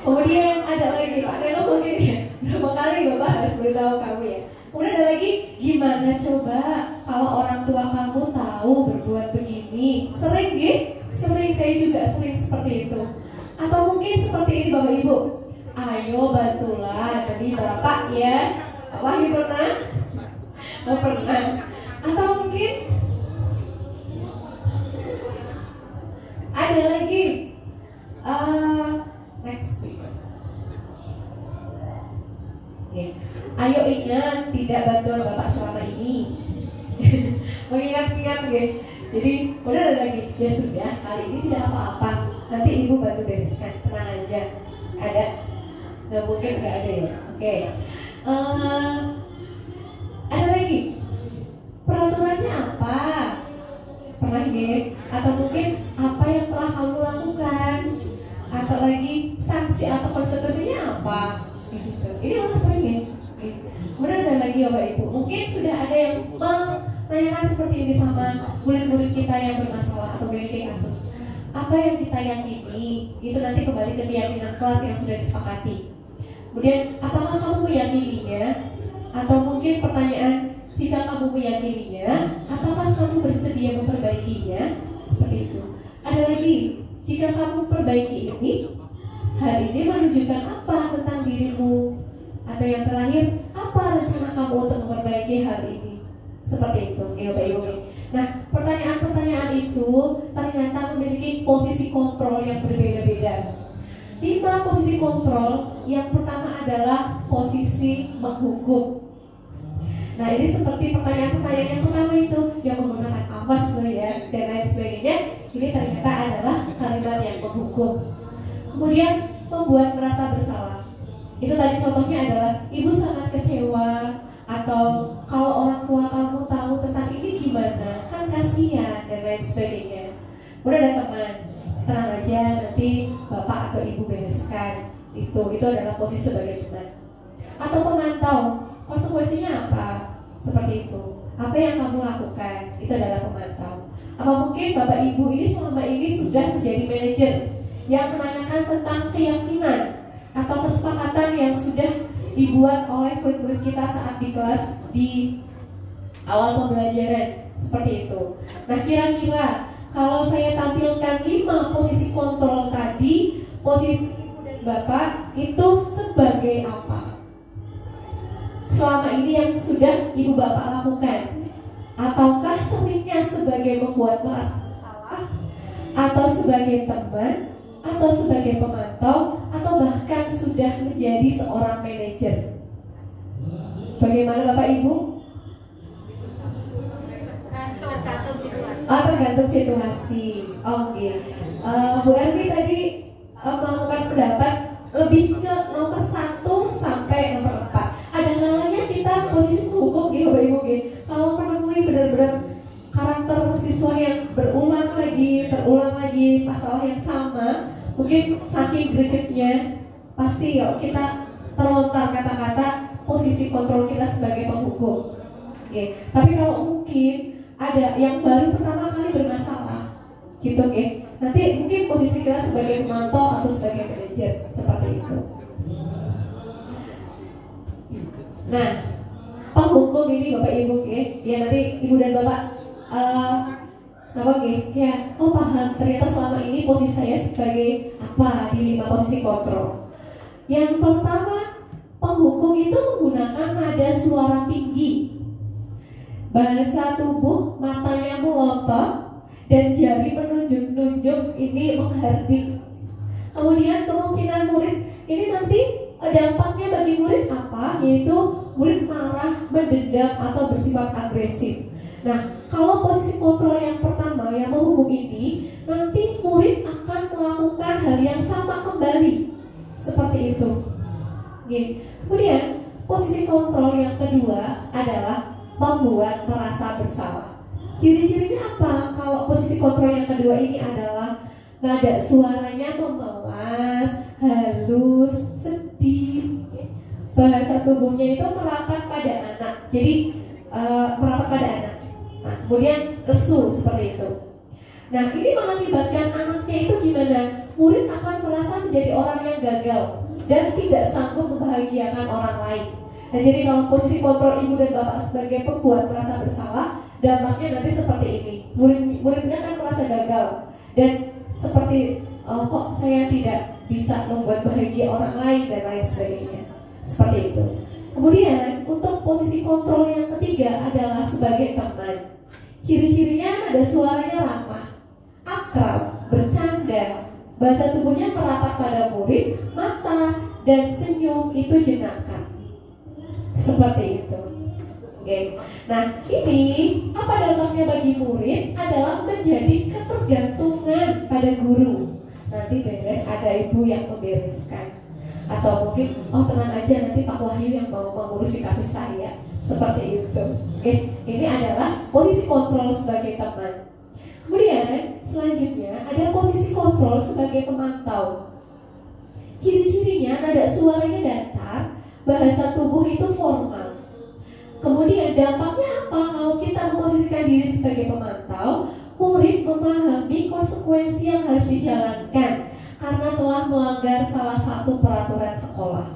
Kemudian ada lagi, Pak Reno mungkin ya, berapa kali Bapak harus beritahu kamu ya? Kemudian ada lagi, gimana coba kalau orang tua kamu tahu berbuat begini? Sering gitu? Sering, saya juga sering seperti itu. Atau mungkin seperti ini Bapak Ibu, ayo bantulah demi Bapak ya. Pak Wahyu pernah? Oh, pernah. Atau mungkin ada lagi, next week. Okay. Ayo ingat tidak bantuan Bapak selama ini. Mengingat-ingat ya. Jadi udah ada lagi. Ya sudah, kali ini tidak apa-apa. Nanti Ibu bantu bereskan, tenang aja. Ada? Nah, mungkin nggak ada ya. Oke. Ada lagi. Peraturannya apa? Pernah ya? Atau mungkin apa yang telah kamu lakukan? Atau lagi sanksi atau konsekuensinya apa? Gitu. Ini orang sering ya. Kemudian ada lagi Bapak Ibu, mungkin sudah ada yang menanyakan seperti ini sama murid-murid kita yang bermasalah atau memiliki kasus. Apa yang kita yakini itu nanti kembali ke keyakinan kelas yang sudah disepakati. Kemudian apakah kamu meyakininya? Atau mungkin pertanyaan, jika kamu meyakininya, apakah kamu bersedia memperbaikinya? Seperti itu. Ada lagi, jika kamu perbaiki ini, hal ini menunjukkan apa tentang dirimu? Atau yang terakhir, apa rencana kamu untuk memperbaiki hal ini? Seperti itu, ya Bapak Ibu. Nah, pertanyaan-pertanyaan itu ternyata memiliki posisi kontrol yang berbeda-beda. 5 posisi kontrol, yang pertama adalah posisi menghukum. Nah, ini seperti pertanyaan-pertanyaan yang pertama itu yang menggunakan awas loh ya dan lain sebagainya. Ini ternyata adalah kalimat yang menghukum. Kemudian membuat merasa bersalah. Itu tadi contohnya adalah ibu sangat kecewa, atau kalau orang tua kamu tahu tentang ini gimana, kan kasihan dan lain sebagainya. Udah ada teman, tenang aja nanti bapak atau ibu bereskan. Itu adalah posisi sebagai teman. Atau pemantau, konsekuensinya apa? Seperti itu. Apa yang kamu lakukan? Itu adalah pemantau. Apa mungkin bapak ibu ini selama ini sudah menjadi manajer yang menanyakan tentang keyakinan atau kesepakatan yang sudah dibuat oleh murid-murid kita saat di kelas di awal pembelajaran, seperti itu. Nah, kira-kira kalau saya tampilkan 5 posisi kontrol tadi, posisi ibu dan bapak itu sebagai apa? Selama ini yang sudah ibu bapak lakukan, ataukah seringnya sebagai membuat merasa bersalah, atau sebagai teman, atau sebagai pemantau, atau bahkan sudah menjadi seorang manajer? Bagaimana Bapak Ibu? Tergantung situasi. Tergantung situasi. Oke. Bu Erwi tadi melakukan pendapat lebih ke nomor 1 sampai nomor 4. Ada kalanya kita posisi hukum gitu Bapak Ibu gitu. Kalau menemui benar-benar karakter siswa yang terulang lagi masalah yang sama, mungkin saking gregetnya pasti kita terlontar kata-kata posisi kontrol kita sebagai penghukum. Oke. Tapi kalau mungkin ada yang baru pertama kali bermasalah, gitu, oke. Nanti mungkin posisi kita sebagai pemantau atau sebagai manajer seperti itu. Nah, penghukum ini Bapak Ibu, oke. Ya nanti Ibu dan Bapak, apa, oke? Ya, oh paham. Ternyata selama ini posisi saya sebagai apa di 5 posisi kontrol. Yang pertama, penghukum itu menggunakan nada suara tinggi, bahasa tubuh matanya melotot, dan jari menunjuk-nunjuk ini menghardik. Kemudian kemungkinan murid ini nanti dampaknya bagi murid apa? Yaitu murid marah, mendendam, atau bersifat agresif. Nah, kalau posisi kontrol yang pertama yang menghukum ini, nanti murid akan melakukan hal yang sama kembali. Seperti itu. Oke. Kemudian posisi kontrol yang kedua adalah membuat merasa bersalah. Ciri-cirinya apa? Kalau posisi kontrol yang kedua ini adalah nada suaranya memelas, halus, sedih. Bahasa tubuhnya itu merapat pada anak. Jadi merapat pada anak. Nah, kemudian lesu seperti itu. Nah, ini mengakibatkan anaknya itu gimana? Murid akan merasa menjadi orang yang gagal dan tidak sanggup membahagiakan orang lain. Nah, jadi kalau posisi kontrol ibu dan bapak sebagai pembuat merasa bersalah, dampaknya nanti seperti ini. Muridnya akan merasa gagal dan seperti kok saya tidak bisa membuat bahagia orang lain dan lain sebagainya. Seperti itu. Kemudian untuk posisi kontrol yang ketiga adalah sebagai teman. Ciri-cirinya ada suaranya ramah, akrab, bercanda, bahasa tubuhnya merapat pada murid, mata dan senyum itu jenaka. Seperti itu. Oke. Nah, ini apa dampaknya bagi murid adalah menjadi ketergantungan pada guru. Nanti beres ada ibu yang membereskan. Atau mungkin, oh tenang aja nanti Pak Wahyu yang mau mengurusi kasus saya. Seperti itu. Oke. Ini adalah posisi kontrol sebagai teman. Kemudian selanjutnya ada posisi kontrol sebagai pemantau. Ciri-cirinya nada suaranya datar, bahasa tubuh itu formal. Kemudian dampaknya apa kalau kita memposisikan diri sebagai pemantau? Murid memahami konsekuensi yang harus dijalankan karena telah melanggar salah satu peraturan sekolah.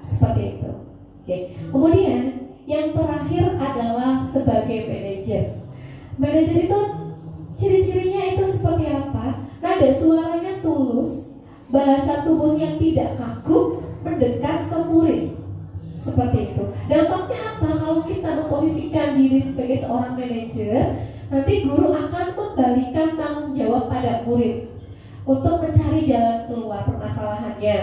Seperti itu. Oke. Kemudian yang terakhir adalah sebagai manajer. Manajer itu ciri-cirinya itu seperti apa? Nada suaranya tulus, bahasa tubuhnya tidak kaku, mendekat ke murid. Seperti itu. Dampaknya apa? Kalau kita memposisikan diri sebagai seorang manajer, nanti guru akan membalikan tanggung jawab pada murid untuk mencari jalan keluar permasalahannya.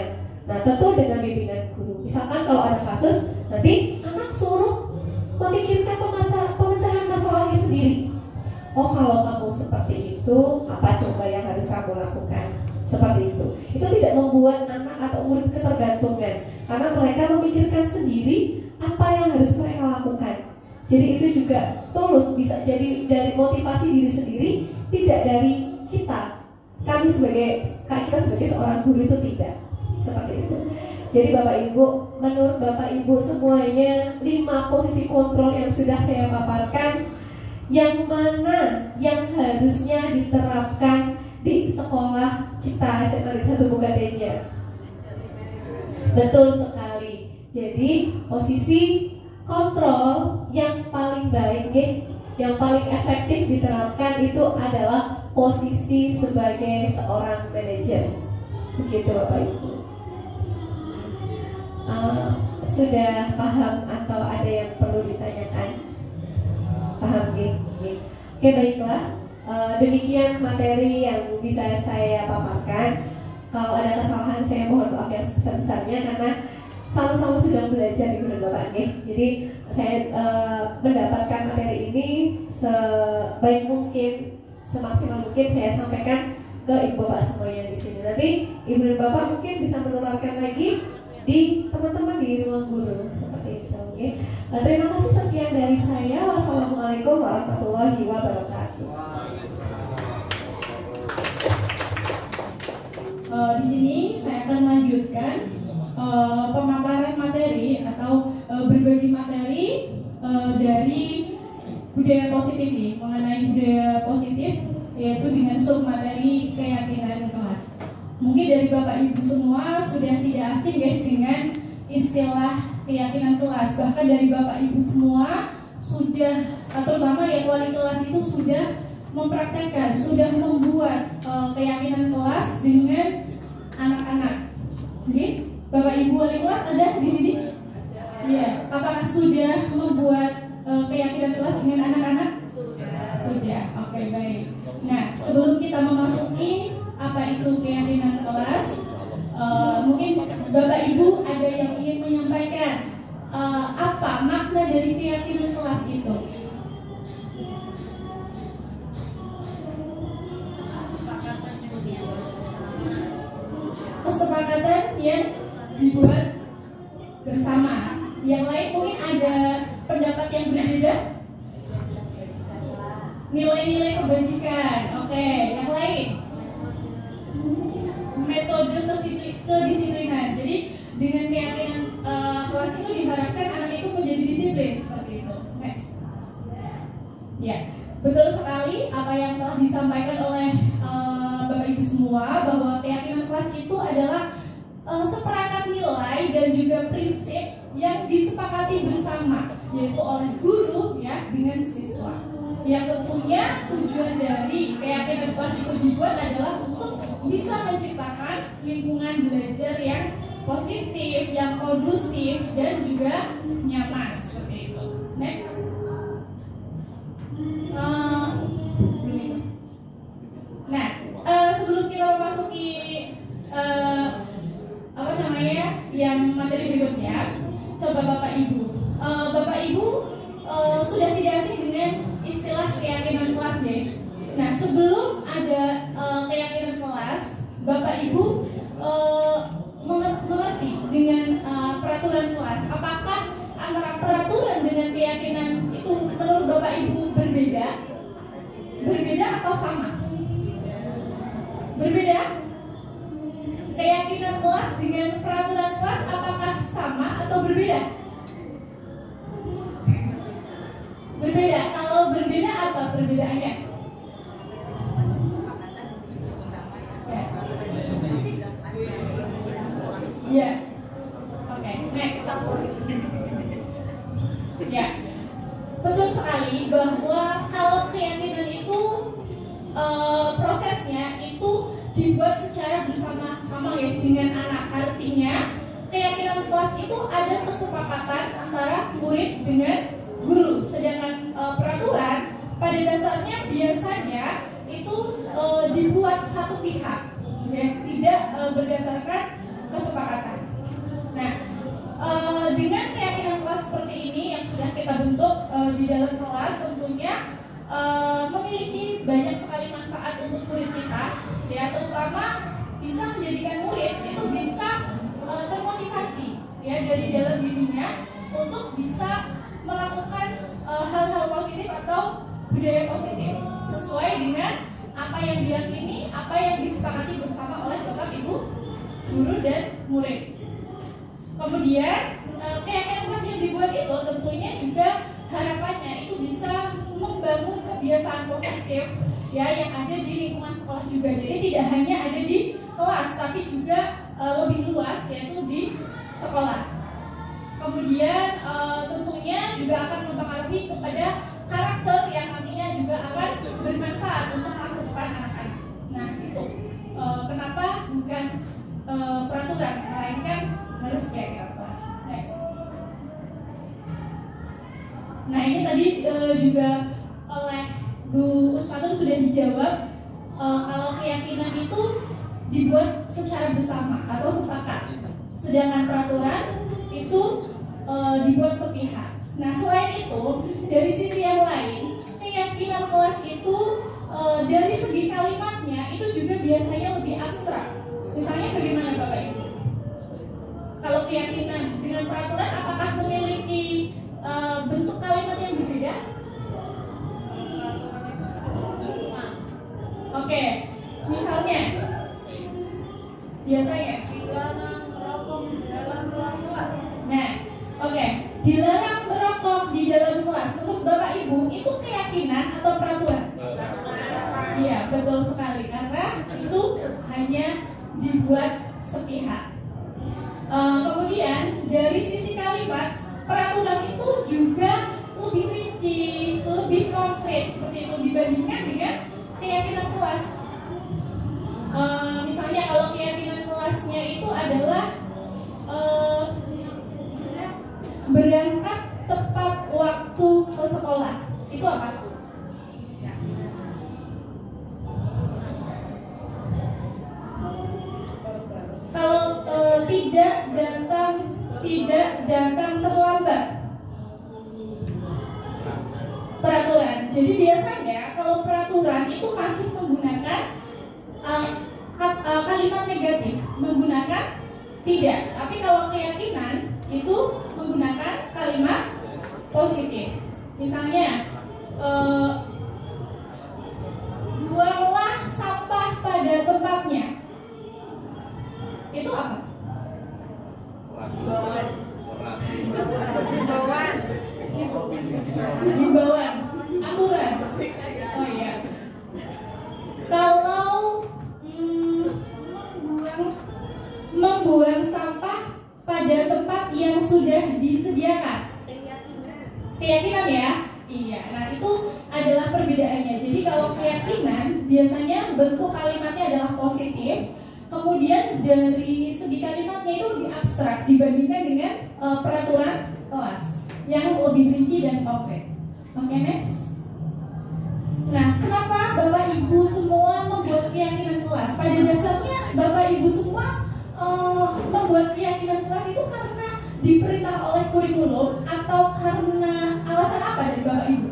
Nah, tentu dengan bimbingan guru. Misalkan kalau ada kasus, nanti anak suruh memikirkan pemecahan masalahnya sendiri. Oh, kalau kamu seperti itu, apa coba yang harus kamu lakukan? Seperti itu. Itu tidak membuat anak atau murid ketergantungan, karena mereka memikirkan sendiri apa yang harus mereka lakukan. Jadi itu juga tulus, bisa jadi dari motivasi diri sendiri, tidak dari kita. Kita sebagai seorang guru itu tidak. Seperti itu. Jadi Bapak Ibu, menurut Bapak Ibu semuanya 5 posisi kontrol yang sudah saya paparkan, yang mana yang harusnya diterapkan di sekolah kita SMA Negeri 1 Bukateja? Betul sekali. Jadi posisi kontrol yang paling baik, yang paling efektif diterapkan itu adalah posisi sebagai seorang manajer. Begitu Bapak Ibu. Sudah paham atau ada yang perlu ditanyakan? Paham, Oke, baiklah. Demikian materi yang bisa saya paparkan. Kalau ada kesalahan saya mohon maaf yang sebesar-besarnya, karena sama-sama sedang belajar di Bapak. Jadi saya mendapatkan materi ini sebaik mungkin, semaksimal mungkin saya sampaikan ke ibu bapak semuanya di sini. Nanti ibu dan bapak mungkin bisa menularkan lagi di teman-teman di ruang guru seperti itu. Okay? Terima kasih, sekian dari saya. Wassalamualaikum warahmatullahi wabarakatuh. Di sini saya akan melanjutkan pemaparan materi atau berbagi materi dari budaya positif ini, mengenai budaya positif, yaitu dengan submateri keyakinan kelas. Mungkin dari Bapak Ibu semua sudah tidak asing ya dengan istilah keyakinan kelas. Bahkan dari Bapak Ibu semua sudah, terutama yang wali kelas itu sudah mempraktekkan, sudah membuat keyakinan kelas dengan anak-anak. Jadi Bapak Ibu wali kelas ada di sini? Iya. Apakah sudah membuat keyakinan kelas dengan anak-anak? Sudah. Oke, baik. Nah, sebelum kita memasuki apa itu keyakinan kelas, mungkin Bapak Ibu ada yang ingin menyampaikan apa makna dari keyakinan kelas itu? Kesepakatan yang dibuat bersama. Yang lain mungkin ada pendapat yang berbeda. Nilai-nilai kebajikan. Oke, yang lain. Metode kedisiplinan. Jadi dengan keyakinan kelas itu diharapkan anak itu menjadi disiplin seperti itu. Next. Ya, betul sekali apa yang telah disampaikan oleh Bapak Ibu semua, bahwa keyakinan kelas itu adalah seperangkat nilai dan juga prinsip yang disepakati bersama, yaitu oleh guru ya dengan siswa. Yang tentunya tujuan dari keyakinan kelas itu dibuat adalah untuk bisa menciptakan lingkungan belajar yang positif, yang kondusif dan juga nyaman seperti itu. Next. Nah, sebelum kita memasuki yang materi berikutnya, coba Bapak Ibu, sudah tidak asing dengan istilah keyakinan kelas ya. Nah, sebelum ada keyakinan kelas, Bapak Ibu mengerti dengan peraturan kelas. Apakah antara peraturan dengan keyakinan itu menurut Bapak Ibu berbeda? Berbeda atau sama? Berbeda? Keyakinan kelas dengan peraturan kelas apakah sama atau berbeda? Berbeda. Kalau berbeda apa perbedaannya? Ya. Oke, next. Ya. Betul sekali bahwa kalau keyakinan itu prosesnya itu dibuat secara bersama-sama ya dengan anak. Artinya keyakinan kelas itu ada kesepakatan antara murid dengan guru. Sedangkan peraturan pada dasarnya biasanya itu dibuat satu pihak, ya, tidak berdasarkan kesepakatan. Nah, dengan keyakinan kelas seperti ini yang sudah kita bentuk di dalam kelas, tentunya memiliki banyak sekali manfaat untuk murid kita, ya, terutama bisa menjadikan murid itu bisa termotivasi ya dari dalam dirinya untuk bisa melakukan hal-hal positif atau budaya positif sesuai dengan apa yang diyakini, apa yang disepakati bersama oleh Bapak Ibu guru dan murid. Kemudian keyakinan kelas yang dibuat itu tentunya juga harapannya itu bisa membangun kebiasaan positif ya yang ada di lingkungan sekolah juga. Jadi tidak hanya ada di kelas tapi juga lebih luas, yaitu di sekolah. Kemudian tentunya juga akan mempengaruhi kepada karakter yang nantinya juga akan bermanfaat untuk masa depan anak-anak. Nah itu kenapa bukan peraturan, melainkan harus keyakinan kelas. Next. Nah ini tadi juga oleh Bu Usfatun sudah dijawab, kalau keyakinan itu dibuat secara bersama atau sepakat, sedangkan peraturan itu dibuat sepihak. Nah selain itu, dari sisi yang lain, keyakinan kelas itu dari segi kalimatnya itu juga biasa keyakinan dengan peraturan apakah memiliki bentuk kalimat yang berbeda? Oke, misalnya biasanya dilarang merokok di dalam ruang kelas. Nah, oke, dilarang merokok di dalam kelas. Untuk Bapak Ibu itu keyakinan atau peraturan? Iya, betul sekali, karena itu hanya dibuat sepihak. Kemudian dari sisi kalimat, peraturan itu juga lebih rinci, lebih konkret seperti itu dibandingkan dengan keyakinan kelas. Misalnya kalau keyakinan kelasnya itu adalah berangkat tepat waktu ke sekolah, itu apa? Kalau tidak datang terlambat, peraturan. Jadi biasanya kalau peraturan itu masih menggunakan kalimat negatif, menggunakan tidak. Tapi kalau keyakinan itu menggunakan kalimat positif. Misalnya, buanglah sampah pada tempatnya. Itu apa? Himbauan, aturan. Oh iya. Kalau membuang sampah pada tempat yang sudah disediakan, keyakinan ya. Iya. Nah itu adalah perbedaannya. Jadi kalau keyakinan biasanya bentuk kalimatnya adalah positif. Kemudian dari segi kalimatnya itu lebih abstrak dibandingkan dengan peraturan kelas yang lebih rinci dan konkret. Oke, next. Nah, kenapa Bapak Ibu semua membuat keyakinan kelas? Pada dasarnya Bapak Ibu semua membuat keyakinan kelas itu karena diperintah oleh kurikulum atau karena alasan apa dari Bapak Ibu?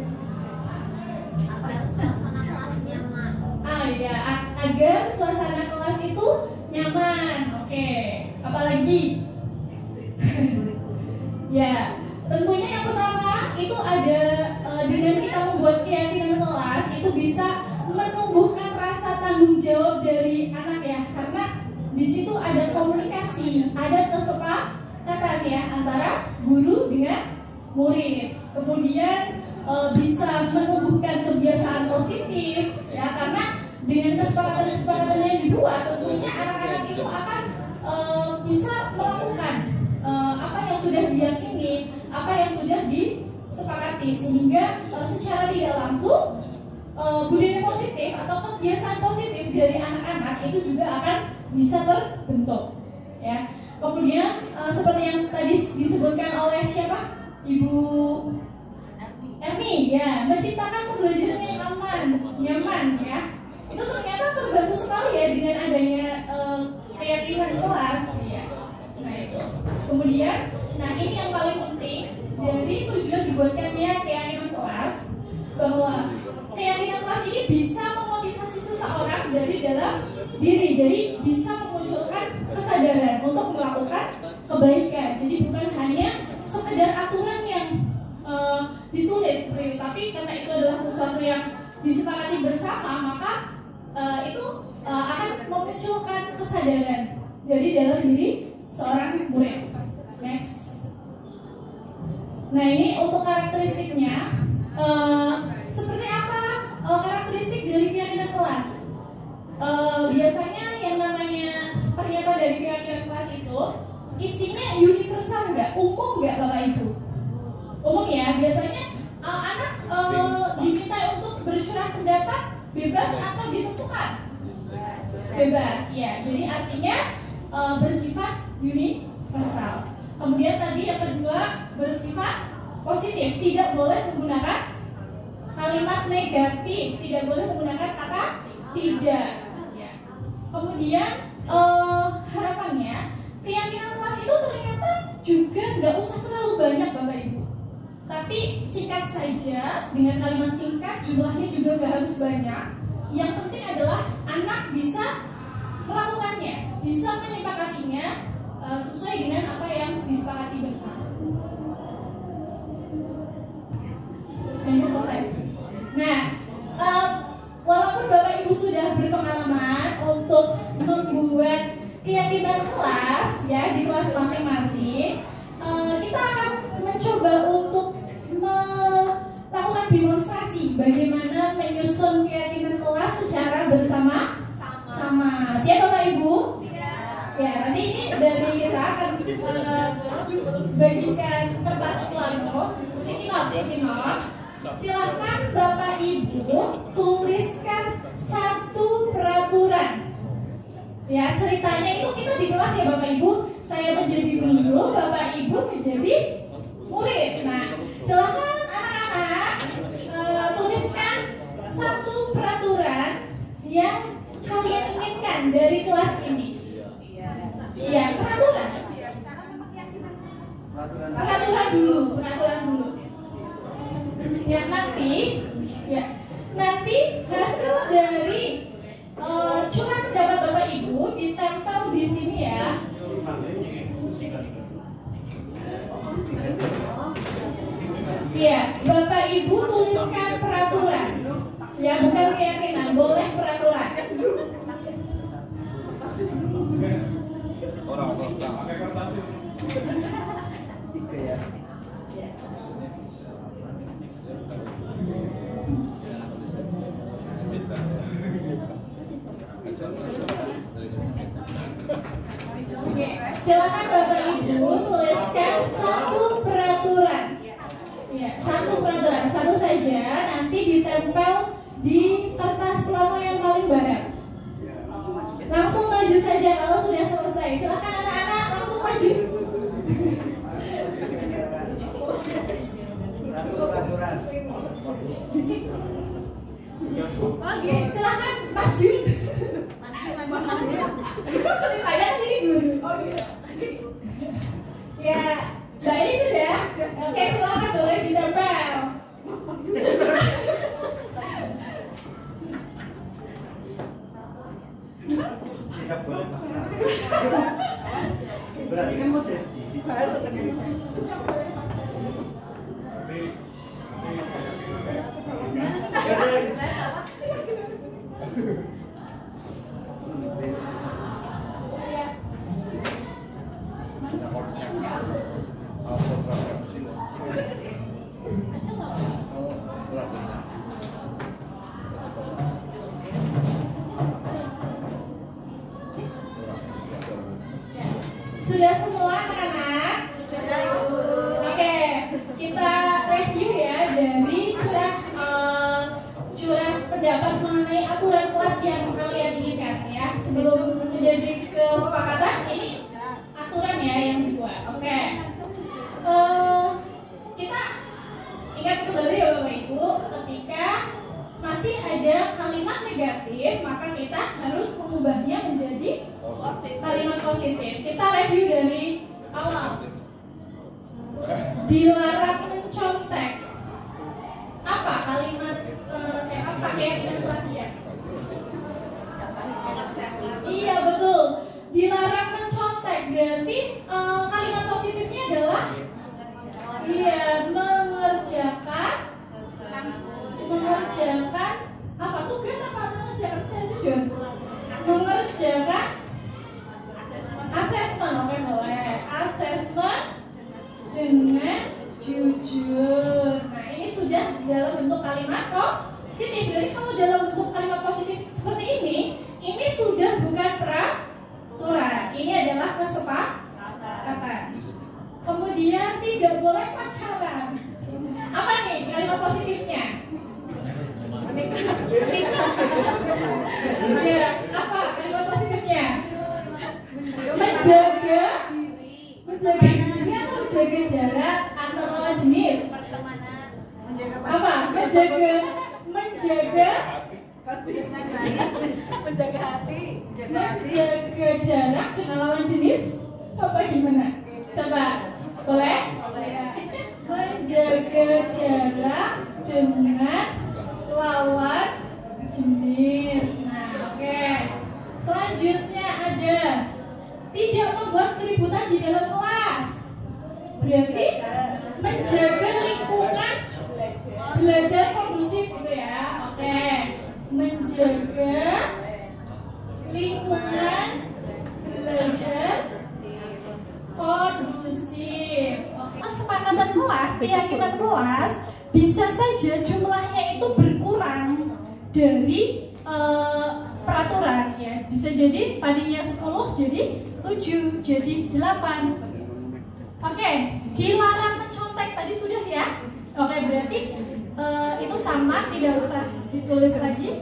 Ya, agar suasana kelas itu nyaman. Oke, apalagi? Ya, tentunya yang pertama itu ada dengan kita membuat keyakinan kelas itu bisa menumbuhkan rasa tanggung jawab dari anak ya, karena di situ ada komunikasi, ada kesepakatan ya antara guru dengan murid. Kemudian bisa menumbuhkan kebiasaan positif ya, karena dengan kesepakatan yang dibuat tentunya anak-anak itu akan bisa melakukan apa yang sudah diyakini, apa yang sudah disepakati, sehingga secara tidak langsung budaya positif atau kebiasaan positif dari anak-anak itu juga akan bisa terbentuk ya. Kemudian seperti yang tadi disebutkan oleh siapa? Ibu Erni ya, menciptakan pembelajaran yang aman, nyaman ya. Itu ternyata terbantu sekali ya dengan adanya keyakinan kelas ya. Nah itu. Kemudian, nah ini yang paling penting dari tujuan dibuatkannya keyakinan kelas, bahwa keyakinan kelas ini bisa memotivasi seseorang dari dalam diri, jadi bisa memunculkan kesadaran untuk melakukan kebaikan. Jadi bukan hanya sekedar aturan yang ditulis seperti itu, tapi karena itu adalah sesuatu yang disepakati bersama, maka itu akan memunculkan kesadaran dari dalam diri seorang murid. Next. Nah ini untuk karakteristiknya, seperti apa karakteristik dari keyakinan kelas? Biasanya yang namanya pernyataan dari keyakinan kelas itu isinya universal nggak, umum nggak Bapak Ibu? Umum ya, biasanya anak diminta untuk bercurah pendapat bebas atau ditentukan? Bebas ya, jadi artinya bersifat universal. Kemudian tadi yang kedua bersifat positif, tidak boleh menggunakan kalimat negatif, tidak boleh menggunakan kata tidak. Kemudian harapannya keyakinan kelas itu ternyata juga nggak usah terlalu banyak Bapak Ibu, tapi singkat saja dengan kalimat singkat, jumlahnya juga nggak harus banyak. Yang penting adalah anak bisa melakukannya, bisa menyepakatinya sesuai dengan apa yang masing-masing, kita akan mencoba untuk melakukan demonstrasi bagaimana menyusun keyakinan kelas secara bersama-sama. Siap Bapak Ibu? Ya, nanti ini dari kita akan bagikan kertas sticky note. Silakan Bapak Ibu tuliskan satu peraturan. Ya, ceritanya itu kita di kelas ya Bapak Ibu. Saya menjadi guru, Bapak Ibu menjadi murid. Nah, silakan anak-anak tuliskan satu peraturan yang kalian inginkan dari kelas ini. Ya, peraturan dulu. Ya, nanti hasil dari curhat pendapat Bapak Ibu ditempel di sini ya. Iya, Bapak Ibu tuliskan peraturan. Ya, bukan keyakinan, boleh peraturan. Oke, silakan Bapak Ibu tuliskan satu peraturan. Ya, satu peraturan, satu saja, nanti ditempel di kertas plano yang paling barat. Langsung maju saja kalau sudah selesai. Silakan anak-anak langsung maju. Oke, silakan Mas Jun. Ceritanya ini guru. Ya, Mbak ini sudah. Oke, silakan boleh ditempel. Berarti kan model. Sudah semua anak-anak? Oke, kita review ya dari curah pendapat mengenai aturan kelas yang kalian inginkan ya. Sebelum menjadi kesepakatan, ini aturan ya yang dibuat. Oke. Kita ingat kembali ya Bapak Ibu, ketika masih ada kalimat negatif, maka kita harus mengubahnya menjadi kalimat positif. Kita review dari awal. Dilarang mencontek. Apa kalimat apa keyakinan kelasnya? Iya betul. Dilarang mencontek berarti kalimat positifnya adalah mengerjakan apa tugas apa mengerjakan saya mengerjakan asesmen. Oke, boleh asesmen dengan jujur. Nah, ini sudah dalam bentuk kalimat positif. Jadi kalau dalam bentuk kalimat positif seperti ini sudah bukan peraturan. Ini adalah kesepakatan. Kemudian tidak boleh pacaran. Apa nih kalimat positifnya? Ya, apa kalimat positifnya? Menjaga diri atau menjaga jarak antar lawan jenis. Apa? Menjaga jarak dengan lawan jenis. Apa gimana? Coba, boleh? Menjaga jarak dengan lawan jenis. Nah, oke. Selanjutnya ada tidak membuat keributan di dalam kelas. Berarti menjaga lingkungan belajar kondusif gitu ya. Oke. Menjaga lingkungan belajar kondusif. kesepakatan kelas, keyakinan kelas, bisa saja jumlahnya itu berkurang dari peraturan ya. Bisa jadi tadinya 10 jadi 7, jadi 8 seperti itu. Oke, dilarang mencontek tadi sudah ya. Oke, berarti itu sama, tidak usah ditulis lagi.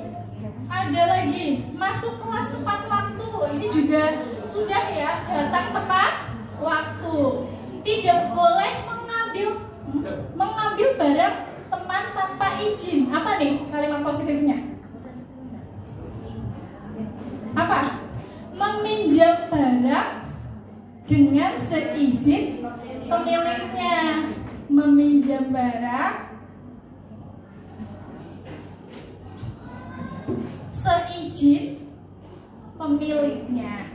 Ada lagi, masuk kelas tepat waktu. Ini juga sudah ya, datang tepat waktu. Tidak boleh mengambil barang teman tanpa izin. Apa nih kalimat positifnya? Apa? Meminjam barang dengan seizin pemiliknya. Meminjam barang seizin pemiliknya.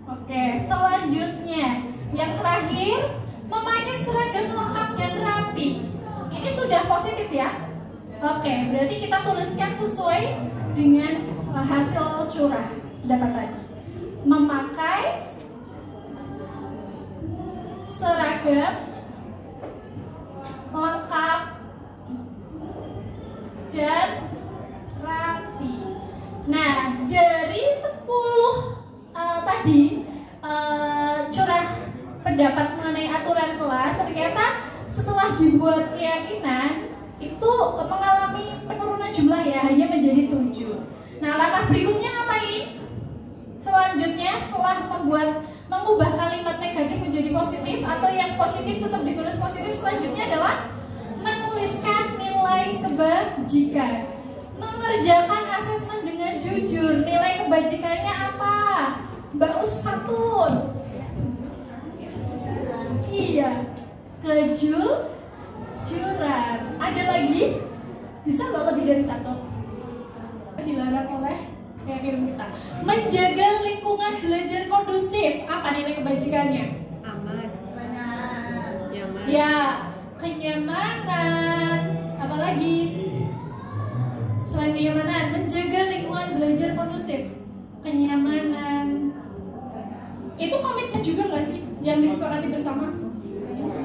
Oke, selanjutnya yang terakhir, memakai seragam lengkap dan rapi. Ini sudah positif ya. Oke, berarti kita tuliskan sesuai dengan hasil curah dapat tadi. Memakai seragam lengkap dan rapi. Nah, dari 10 tadi curah pendapat mengenai aturan kelas, ternyata setelah dibuat keyakinan itu mengalami penurunan jumlah ya, hanya menjadi 7. Nah, langkah berikutnya ngapain? Selanjutnya setelah mengubah kalimat negatif menjadi positif, atau yang positif tetap ditulis positif, selanjutnya adalah menuliskan nilai kebajikan. Mengerjakan asesmen dengan jujur. Nilai kebajikannya apa? Mbak Usfatun. Iya, kejujuran. Ada lagi? Bisa nggak lebih dari 1? Dilarang oleh keyakinan kita. Menjaga lingkungan belajar kondusif. Apa nilai kebajikannya? Aman. Nyaman. Ya, kenyamanan. Apa lagi? Selain kenyamanan, menjaga lingkungan belajar kondusif. Kenyamanan. Itu komitmen juga nggak sih yang disepakati bersama?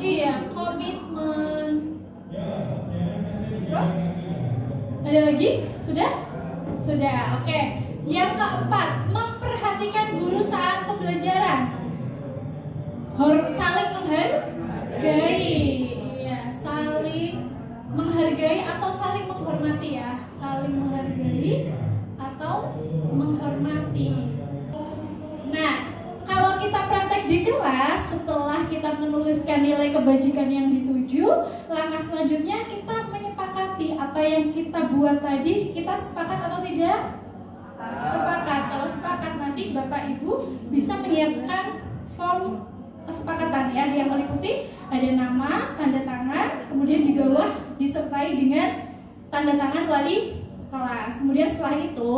Iya, komitmen. Terus ada lagi? Sudah? Sudah, oke. Yang keempat, memperhatikan guru saat pembelajaran. Saling menghargai. Iya, saling menghargai atau saling menghormati ya. Saling menghargai atau menghormati. Nah, kalau kita praktek di kelas, setelah kita menuliskan nilai kebajikan yang dituju, langkah selanjutnya kita menyepakati apa yang kita buat tadi. Kita sepakat atau tidak? Sepakat. Kalau sepakat, nanti Bapak Ibu bisa menyiapkan form kesepakatan ya, yang meliputi ada nama, tanda tangan, kemudian di bawah disertai dengan tanda tangan wali kelas. Kemudian setelah itu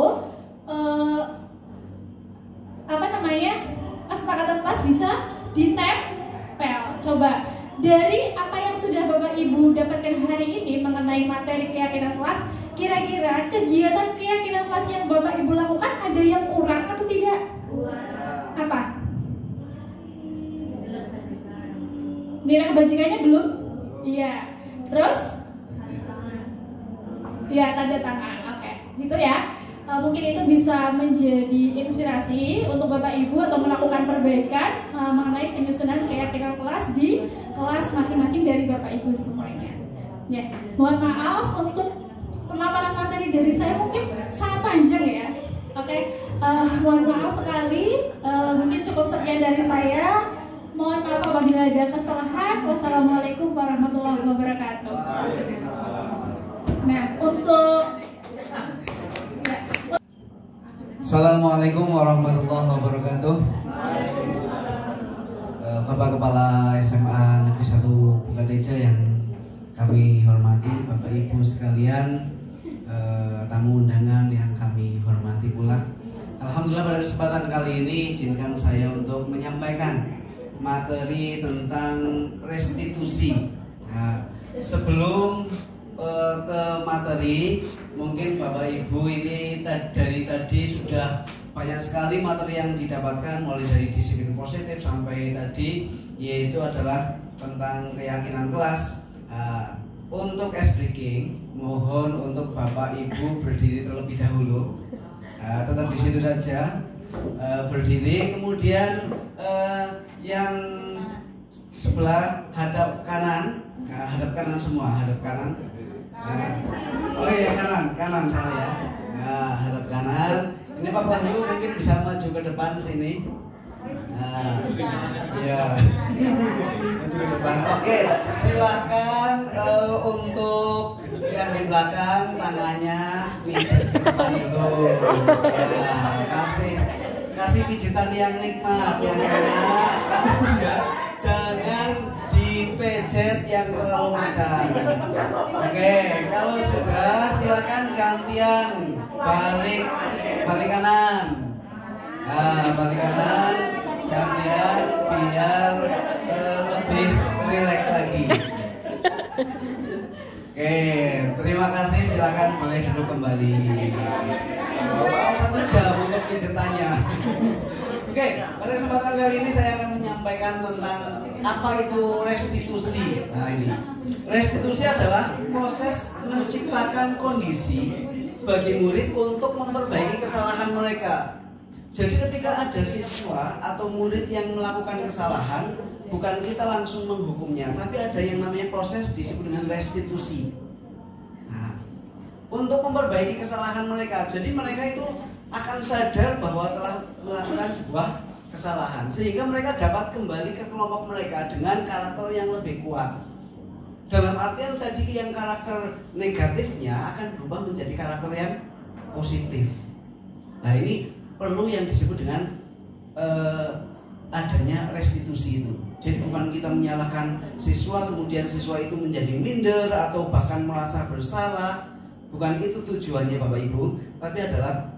kesepakatan kelas bisa ditempel. Coba dari apa yang sudah Bapak Ibu dapatkan hari ini mengenai materi keyakinan kelas, kira-kira kegiatan keyakinan kelas yang Bapak Ibu lakukan ada yang kurang atau tidak? Apa? Nilai kebajikannya belum? Iya. Terus? Iya, tanda tangan. Oke, gitu ya. Mungkin itu bisa menjadi inspirasi untuk Bapak Ibu atau melakukan perbaikan mengenai penyusunan keyakinan kelas di kelas masing-masing dari Bapak Ibu semuanya. Ya, mohon maaf untuk pemaparan materi dari saya mungkin sangat panjang ya. Oke, mohon maaf sekali. Mungkin cukup sekian dari saya. Mohon maaf apabila ada kesalahan. Wassalamualaikum warahmatullahi wabarakatuh. Nah, untuk Assalamualaikum warahmatullahi wabarakatuh. Bapak Kepala SMA Negeri 1 Bukateja yang kami hormati, Bapak Ibu sekalian, tamu undangan yang kami hormati pula. Alhamdulillah pada kesempatan kali ini izinkan saya untuk menyampaikan materi tentang restitusi. Nah, sebelum ke materi, mungkin Bapak Ibu ini dari tadi sudah banyak sekali materi yang didapatkan mulai dari disiplin positif sampai tadi yaitu adalah tentang keyakinan kelas. Untuk ice breaking mohon untuk Bapak Ibu berdiri terlebih dahulu, tetap di situ saja, berdiri, kemudian yang sebelah hadap kanan, hadap kanan semua, hadap kanan. Oh iya, kanan sana ya. Nah, hadap kanan. Ini Pak Wahyu mungkin bisa maju ke depan sini. Nah, ya. Maju ke depan. Oke, silakan untuk yang di belakang tangannya pijet ke depan dulu. Ya, kasih pijitan yang nikmat, yang enak. Jangan dipejet yang terlalu kencang. Oke, kalau sudah silakan gantian balik kanan. Balik kanan, gantian biar lebih rileks lagi. Oke, terima kasih. Silakan boleh duduk kembali. 1 jam untuk pijetannya. Oke, pada kesempatan kali ini saya akan menyampaikan tentang apa itu restitusi. Nah ini, restitusi adalah proses menciptakan kondisi bagi murid untuk memperbaiki kesalahan mereka. Jadi ketika ada siswa atau murid yang melakukan kesalahan, bukan kita langsung menghukumnya, tapi ada yang namanya proses disebut dengan restitusi. Nah, untuk memperbaiki kesalahan mereka, jadi mereka itu akan sadar bahwa telah melakukan sebuah kesalahan, sehingga mereka dapat kembali ke kelompok mereka dengan karakter yang lebih kuat. Dalam artian tadi yang karakter negatifnya akan berubah menjadi karakter yang positif. Nah ini perlu yang disebut dengan adanya restitusi itu. Jadi bukan kita menyalahkan siswa kemudian siswa itu menjadi minder atau bahkan merasa bersalah. Bukan itu tujuannya Bapak Ibu, tapi adalah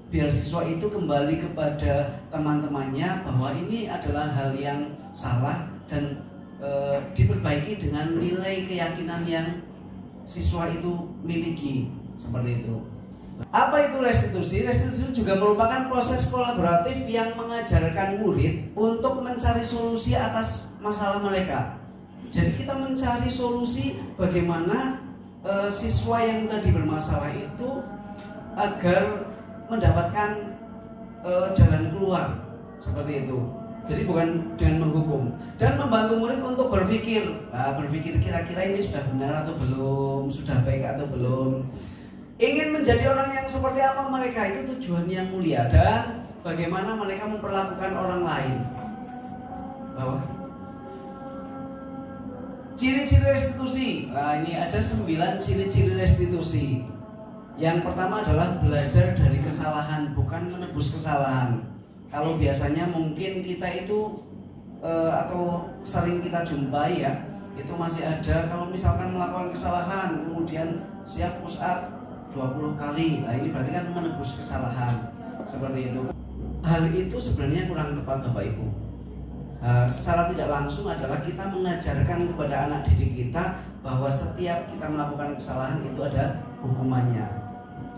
biar siswa itu kembali kepada teman-temannya bahwa ini adalah hal yang salah dan diperbaiki dengan nilai keyakinan yang siswa itu miliki, seperti itu. Apa itu restitusi? Restitusi juga merupakan proses kolaboratif yang mengajarkan murid untuk mencari solusi atas masalah mereka. Jadi kita mencari solusi bagaimana siswa yang tadi bermasalah itu agar mendapatkan jalan keluar, seperti itu. Jadi bukan dengan menghukum dan membantu murid untuk berpikir. Berpikir kira-kira ini sudah benar atau belum, sudah baik atau belum. Ingin menjadi orang yang seperti apa mereka, itu tujuan yang mulia. Dan bagaimana mereka memperlakukan orang lain. Bawah. Ciri-ciri restitusi. Nah, ini ada 9 ciri-ciri restitusi. Yang pertama adalah belajar dari kesalahan, bukan menebus kesalahan. Kalau biasanya mungkin kita itu atau sering kita jumpai ya, itu masih ada kalau misalkan melakukan kesalahan kemudian siap push up 20 kali. Nah ini berarti kan menebus kesalahan, seperti itu. Hal itu sebenarnya kurang tepat Bapak Ibu. Secara tidak langsung adalah kita mengajarkan kepada anak didik kita bahwa setiap kita melakukan kesalahan itu ada hukumannya,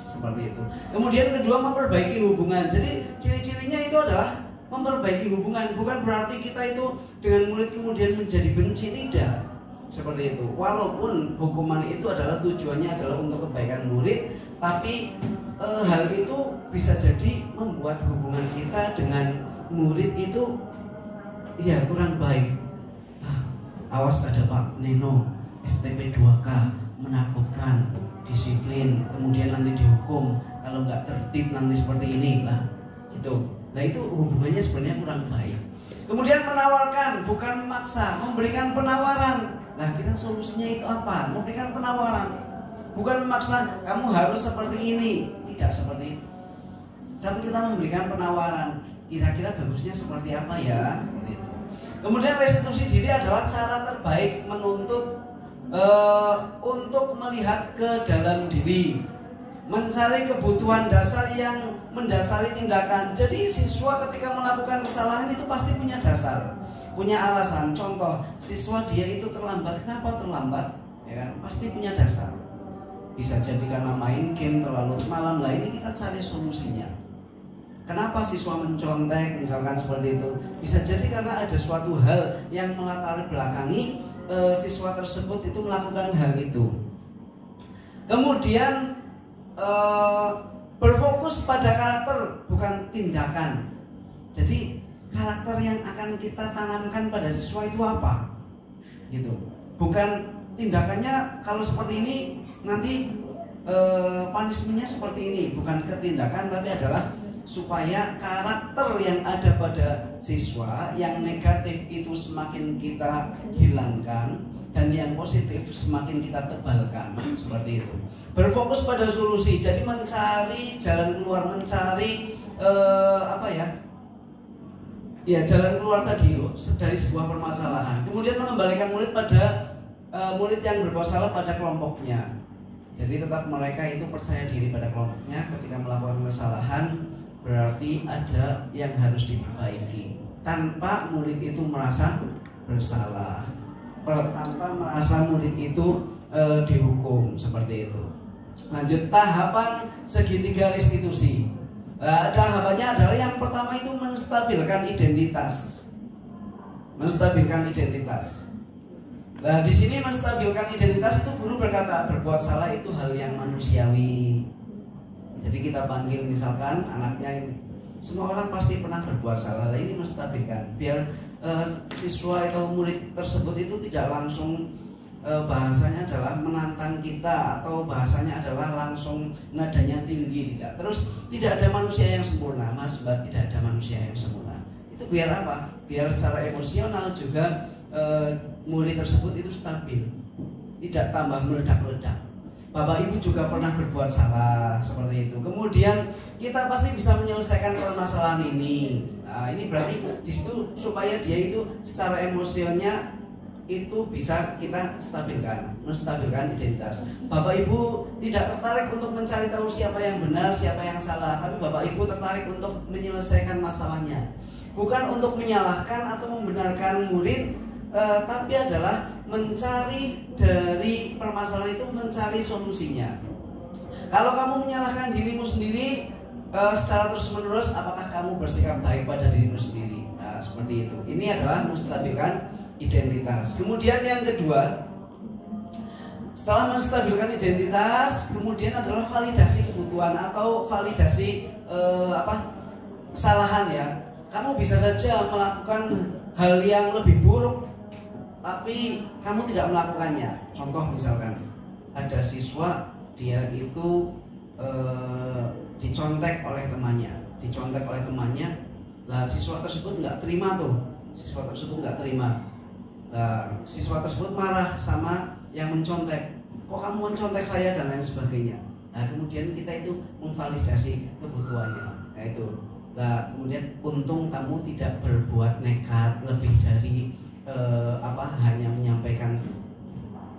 seperti itu. Kemudian kedua, memperbaiki hubungan. Jadi ciri-cirinya itu adalah memperbaiki hubungan. Bukan berarti kita itu dengan murid kemudian menjadi benci, tidak, seperti itu. Walaupun hukuman itu adalah tujuannya adalah untuk kebaikan murid, tapi hal itu bisa jadi membuat hubungan kita dengan murid itu ya kurang baik. Awas ada Pak Neno STP 2K, menakutkan, disiplin, kemudian nanti dihukum kalau nggak tertib nanti seperti ini lah itu. Nah itu hubungannya sebenarnya kurang baik. Kemudian menawarkan, bukan memaksa, memberikan penawaran. Nah kita solusinya itu apa? Memberikan penawaran, bukan memaksa kamu harus seperti ini, tidak seperti itu. Tapi kita memberikan penawaran, kira-kira bagusnya seperti apa ya? Gitu. Kemudian restitusi diri adalah cara terbaik menuntut untuk melihat ke dalam diri, mencari kebutuhan dasar yang mendasari tindakan. Jadi siswa ketika melakukan kesalahan itu pasti punya dasar, punya alasan. Contoh, siswa dia itu terlambat, kenapa terlambat? Ya kan? Pasti punya dasar. Bisa jadi karena main game terlalu malam, lah ini kita cari solusinya. Kenapa siswa mencontek misalkan seperti itu? Bisa jadi karena ada suatu hal yang melatar belakangi siswa tersebut itu melakukan hal itu. Kemudian berfokus pada karakter bukan tindakan. Jadi karakter yang akan kita tanamkan pada siswa itu apa? Gitu. Bukan tindakannya kalau seperti ini nanti punishment-nya seperti ini, bukan ketindakan tapi adalah supaya karakter yang ada pada siswa yang negatif itu semakin kita hilangkan dan yang positif semakin kita tebalkan, seperti itu. Berfokus pada solusi, jadi mencari jalan keluar, mencari jalan keluar tadi dari sebuah permasalahan. Kemudian mengembalikan murid pada murid yang berbuat salah pada kelompoknya. Jadi tetap mereka itu percaya diri pada kelompoknya. Ketika melakukan kesalahan berarti ada yang harus diperbaiki tanpa murid itu merasa bersalah, tanpa merasa murid itu dihukum, seperti itu. Lanjut tahapan segitiga restitusi. Tahapannya adalah yang pertama itu menstabilkan identitas. Menstabilkan identitas. Nah, di sini menstabilkan identitas itu guru berkata berbuat salah itu hal yang manusiawi. Jadi kita panggil misalkan anaknya ini, semua orang pasti pernah berbuat salah. Nah, ini menstabilkan biar siswa atau murid tersebut itu tidak langsung bahasanya adalah menantang kita atau bahasanya adalah langsung nadanya tinggi, tidak. Terus tidak ada manusia yang sempurna, Mas Mbak, tidak ada manusia yang sempurna. Itu biar apa? Biar secara emosional juga murid tersebut itu stabil, tidak tambah meledak-ledak. Bapak Ibu juga pernah berbuat salah seperti itu. Kemudian kita pasti bisa menyelesaikan permasalahan ini. Nah, ini berarti di situ supaya dia itu secara emosionalnya itu bisa kita stabilkan, menstabilkan identitas. Bapak Ibu tidak tertarik untuk mencari tahu siapa yang benar, siapa yang salah, tapi Bapak Ibu tertarik untuk menyelesaikan masalahnya. Bukan untuk menyalahkan atau membenarkan murid, tapi adalah mencari dari permasalahan itu, mencari solusinya. Kalau kamu menyalahkan dirimu sendiri secara terus-menerus, apakah kamu bersikap baik pada dirimu sendiri? Nah, seperti itu. Ini adalah menstabilkan identitas. Kemudian yang kedua, setelah menstabilkan identitas, kemudian adalah validasi kebutuhan atau validasi kesalahan ya. Kamu bisa saja melakukan hal yang lebih buruk tapi kamu tidak melakukannya. Contoh misalkan ada siswa dia itu dicontek oleh temannya, lah siswa tersebut nggak terima tuh, siswa tersebut marah sama yang mencontek, kok kamu mencontek saya dan lain sebagainya. Nah kemudian kita itu memvalidasi kebutuhannya, yaitu kemudian untung kamu tidak berbuat nekat lebih dari hanya menyampaikan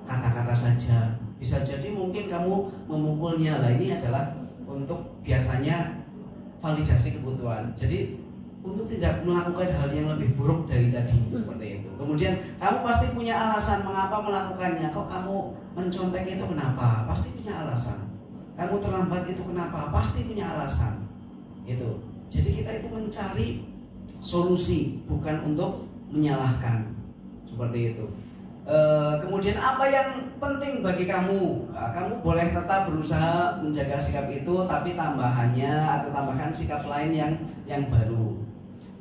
kata-kata saja. Bisa jadi mungkin kamu memukulnya. Lah ini adalah untuk biasanya validasi kebutuhan. Jadi untuk tidak melakukan hal yang lebih buruk dari tadi, seperti itu. Kemudian kamu pasti punya alasan mengapa melakukannya. Kok kamu mencontek itu kenapa? Pasti punya alasan. Kamu terlambat itu kenapa? Pasti punya alasan. Itu. Jadi kita itu mencari solusi, bukan untuk menyalahkan, seperti itu. Kemudian apa yang penting bagi kamu? Kamu boleh tetap berusaha menjaga sikap itu, tapi tambahannya atau tambahkan sikap lain yang baru.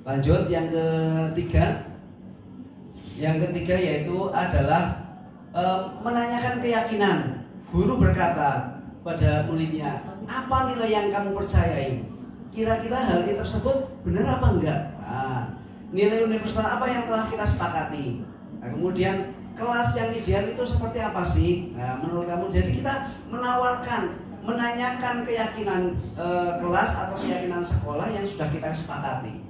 Lanjut yang ketiga. Yang ketiga yaitu adalah menanyakan keyakinan. Guru berkata pada muridnya, apa nilai yang kamu percayai? Kira-kira hal ini tersebut benar apa enggak? Nilai universal apa yang telah kita sepakati? Kemudian kelas yang ideal itu seperti apa sih? Menurut kamu? Jadi kita menawarkan, menanyakan keyakinan kelas atau keyakinan sekolah yang sudah kita sepakati.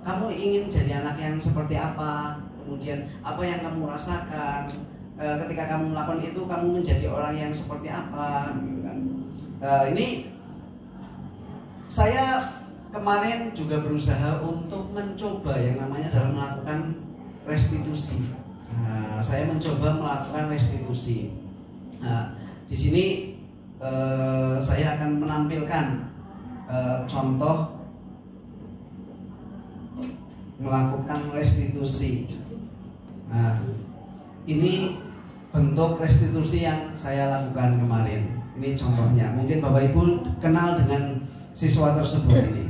Kamu ingin jadi anak yang seperti apa? Kemudian apa yang kamu rasakan? Ketika kamu melakukan itu, kamu menjadi orang yang seperti apa? Gitu kan? Ini saya kemarin juga berusaha untuk mencoba yang namanya adalah melakukan restitusi. Saya mencoba melakukan restitusi. Di sini saya akan menampilkan contoh melakukan restitusi. Nah, ini bentuk restitusi yang saya lakukan kemarin. Ini contohnya. Mungkin Bapak Ibu kenal dengan siswa tersebut ini.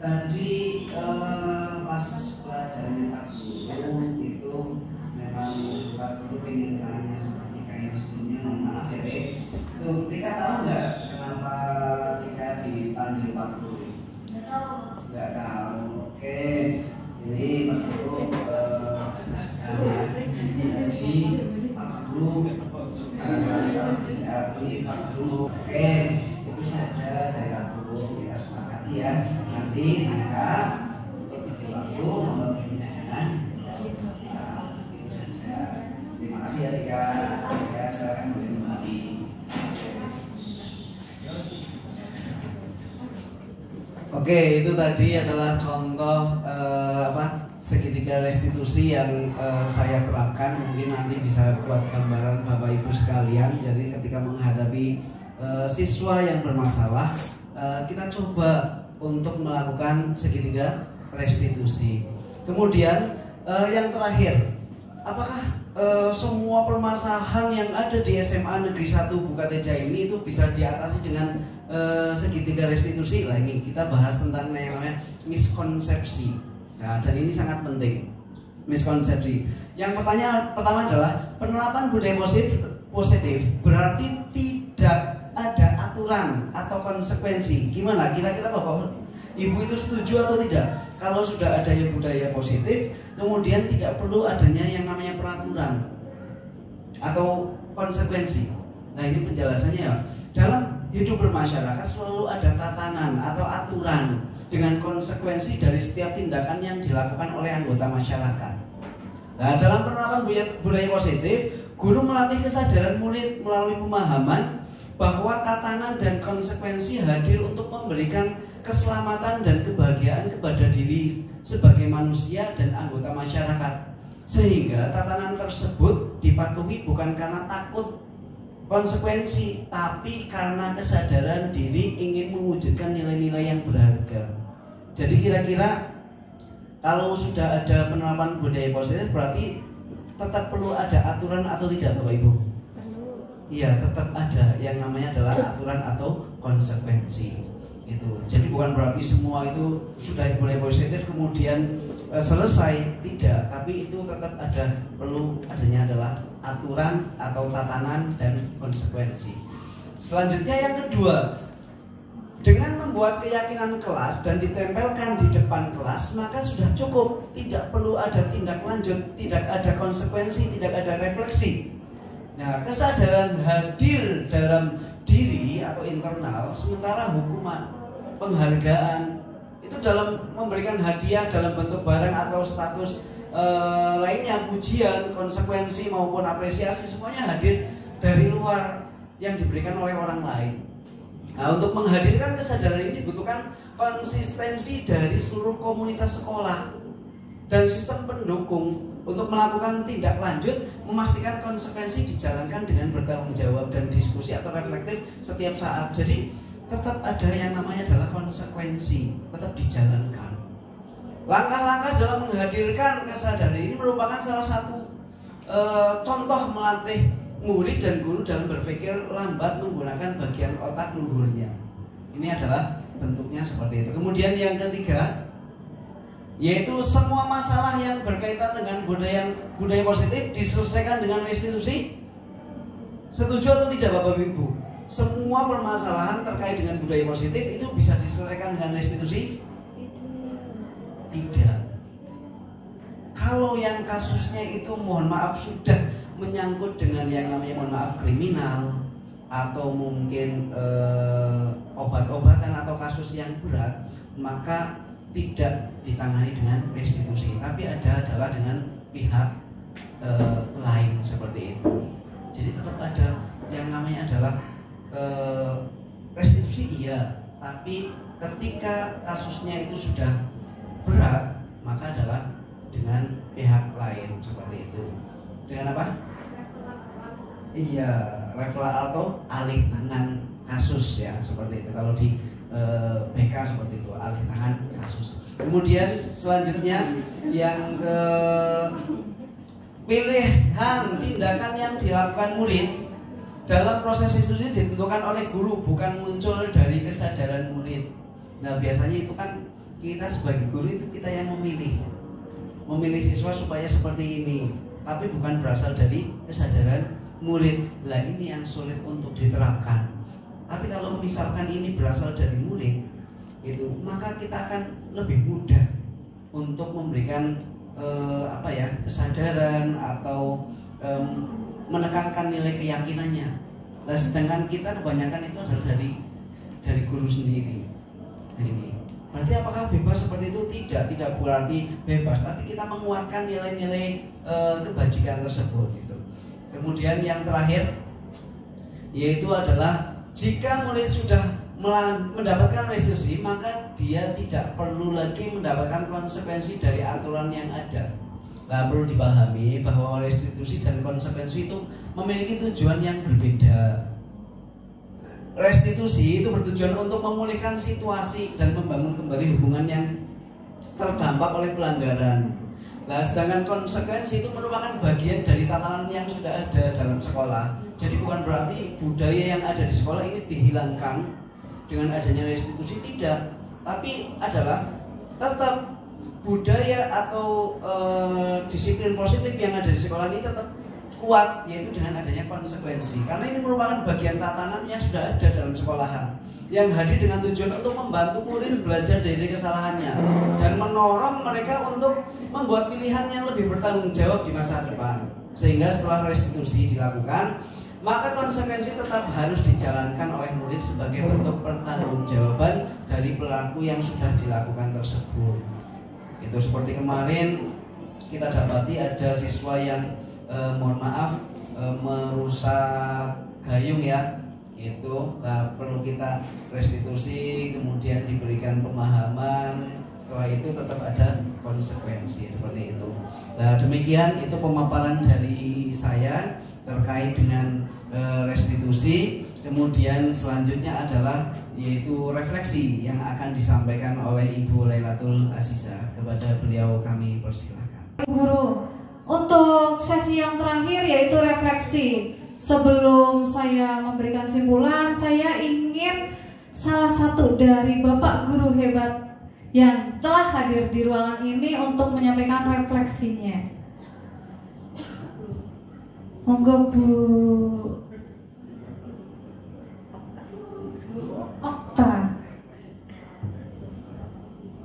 Tadi pas pelajaran Pak Guru itu memang Pak Guru ingin tanya seperti kayak sebelumnya, mohon maaf ya Pak. Itu Tika tahu nggak kenapa Tika dipanggil Pak Guru? Nggak tahu. Oke, ini Pak Guru jelaskan ya. Jadi Pak Guru Pak Guru. Oke, itu saja dari Pak Guru, kita sepakati ya. Nanti Tika untuk video waktu nomor jangan. Terima kasih ya Tika. Ya, silakan kembali. Oke, itu tadi adalah contoh segitiga restitusi yang saya terapkan. Mungkin nanti bisa buat gambaran Bapak Ibu sekalian. Jadi ketika menghadapi siswa yang bermasalah, kita coba untuk melakukan segitiga restitusi. Kemudian yang terakhir, apakah semua permasalahan yang ada di SMA Negeri 1 Bukateja ini itu bisa diatasi dengan segitiga restitusi? Lah ini kita bahas tentang yang namanya miskonsepsi. Nah, dan ini sangat penting, miskonsepsi. Yang pertama adalah penerapan budaya positif berarti tidak ada aturan atau konsekuensi. Gimana? Kira-kira Bapak Ibu itu setuju atau tidak? Kalau sudah ada budaya positif, kemudian tidak perlu adanya yang namanya peraturan atau konsekuensi. Nah, ini penjelasannya ya. Dalam hidup bermasyarakat selalu ada tatanan atau aturan dengan konsekuensi dari setiap tindakan yang dilakukan oleh anggota masyarakat. Nah, dalam penerapan budaya positif, guru melatih kesadaran murid melalui pemahaman bahwa tatanan dan konsekuensi hadir untuk memberikan keselamatan dan kebahagiaan kepada diri sebagai manusia dan anggota masyarakat. Sehingga tatanan tersebut dipatuhi bukan karena takut konsekuensi, tapi karena kesadaran diri ingin mewujudkan nilai-nilai yang berharga. Jadi kira-kira kalau sudah ada penerapan budaya positif berarti tetap perlu ada aturan atau tidak Bapak Ibu? Iya, tetap ada yang namanya adalah aturan atau konsekuensi. Itu. Jadi bukan berarti semua itu sudah budaya positif kemudian selesai, tidak, tapi itu tetap ada, perlu adanya adalah aturan atau tatanan dan konsekuensi. Selanjutnya yang kedua, dengan membuat keyakinan kelas dan ditempelkan di depan kelas, maka sudah cukup, tidak perlu ada tindak lanjut, tidak ada konsekuensi, tidak ada refleksi. Nah, kesadaran hadir dalam diri atau internal, sementara hukuman, penghargaan itu dalam memberikan hadiah dalam bentuk barang atau status lainnya, pujian, konsekuensi maupun apresiasi, semuanya hadir dari luar yang diberikan oleh orang lain. Nah, untuk menghadirkan kesadaran ini dibutuhkan konsistensi dari seluruh komunitas sekolah dan sistem pendukung untuk melakukan tindak lanjut, memastikan konsekuensi dijalankan dengan bertanggung jawab dan diskusi atau reflektif setiap saat. Jadi tetap ada yang namanya adalah konsekuensi, tetap dijalankan. Langkah-langkah dalam menghadirkan kesadaran ini merupakan salah satu contoh melatih murid dan guru dalam berpikir lambat menggunakan bagian otak luhurnya. Ini adalah bentuknya seperti itu. Kemudian yang ketiga, yaitu semua masalah yang berkaitan dengan budaya positif diselesaikan dengan restitusi. Setuju atau tidak Bapak Ibu? Semua permasalahan terkait dengan budaya positif itu bisa diselesaikan dengan restitusi? Tidak. Kalau yang kasusnya itu mohon maaf sudah menyangkut dengan yang namanya mohon maaf kriminal atau mungkin obat-obatan atau kasus yang berat, maka tidak ditangani dengan restitusi, tapi adalah dengan pihak lain seperti itu. Jadi tetap ada yang namanya adalah restitusi iya, tapi ketika kasusnya itu sudah berat, maka adalah dengan pihak lain seperti itu. Dengan apa? Iya, referral atau alih tangan kasus ya, seperti itu. Kalau di BK seperti itu, alih tangan kasus. Kemudian selanjutnya yang ke pilihan tindakan yang dilakukan murid dalam proses institusi ditentukan oleh guru, bukan muncul dari kesadaran murid. Nah biasanya itu kan kita sebagai guru itu kita yang memilih siswa supaya seperti ini, tapi bukan berasal dari kesadaran murid. Lah ini yang sulit untuk diterapkan. Tapi kalau misalkan ini berasal dari murid itu, maka kita akan lebih mudah untuk memberikan kesadaran atau menekankan nilai keyakinannya. Nah, sedangkan kita kebanyakan itu adalah dari guru sendiri. Nah, ini berarti apakah bebas seperti itu? Tidak berarti bebas, tapi kita menguatkan nilai-nilai kebajikan tersebut gitu. Kemudian yang terakhir yaitu adalah jika murid sudah mendapatkan restitusi, maka dia tidak perlu lagi mendapatkan konsekuensi dari aturan yang ada. Nah, perlu dipahami bahwa restitusi dan konsekuensi itu memiliki tujuan yang berbeda. Restitusi itu bertujuan untuk memulihkan situasi dan membangun kembali hubungan yang terdampak oleh pelanggaran. Nah, sedangkan konsekuensi itu merupakan bagian dari tatanan yang sudah ada dalam sekolah. Jadi bukan berarti budaya yang ada di sekolah ini dihilangkan dengan adanya restitusi, tidak. Tapi adalah tetap budaya atau disiplin positif yang ada di sekolah ini tetap kuat, yaitu dengan adanya konsekuensi. Karena ini merupakan bagian tatanan yang sudah ada dalam sekolahan, yang hadir dengan tujuan untuk membantu murid belajar dari kesalahannya dan mendorong mereka untuk membuat pilihan yang lebih bertanggung jawab di masa depan. Sehingga setelah restitusi dilakukan, maka konsekuensi tetap harus dijalankan oleh murid sebagai bentuk pertanggungjawaban dari pelaku yang sudah dilakukan tersebut. Itu seperti kemarin kita dapati ada siswa yang mohon maaf merusak gayung ya, itu perlu kita restitusi, kemudian diberikan pemahaman. Setelah itu tetap ada konsekuensi seperti itu. Nah, demikian itu pemaparan dari saya terkait dengan restitusi. Kemudian selanjutnya adalah yaitu refleksi yang akan disampaikan oleh Ibu Lailatul Azizah. Kepada beliau kami persilahkan. Guru, untuk sesi yang terakhir yaitu refleksi. Sebelum saya memberikan simpulan, saya ingin salah satu dari Bapak guru hebat yang telah hadir di ruangan ini untuk menyampaikan refleksinya. Monggo Bu Okta.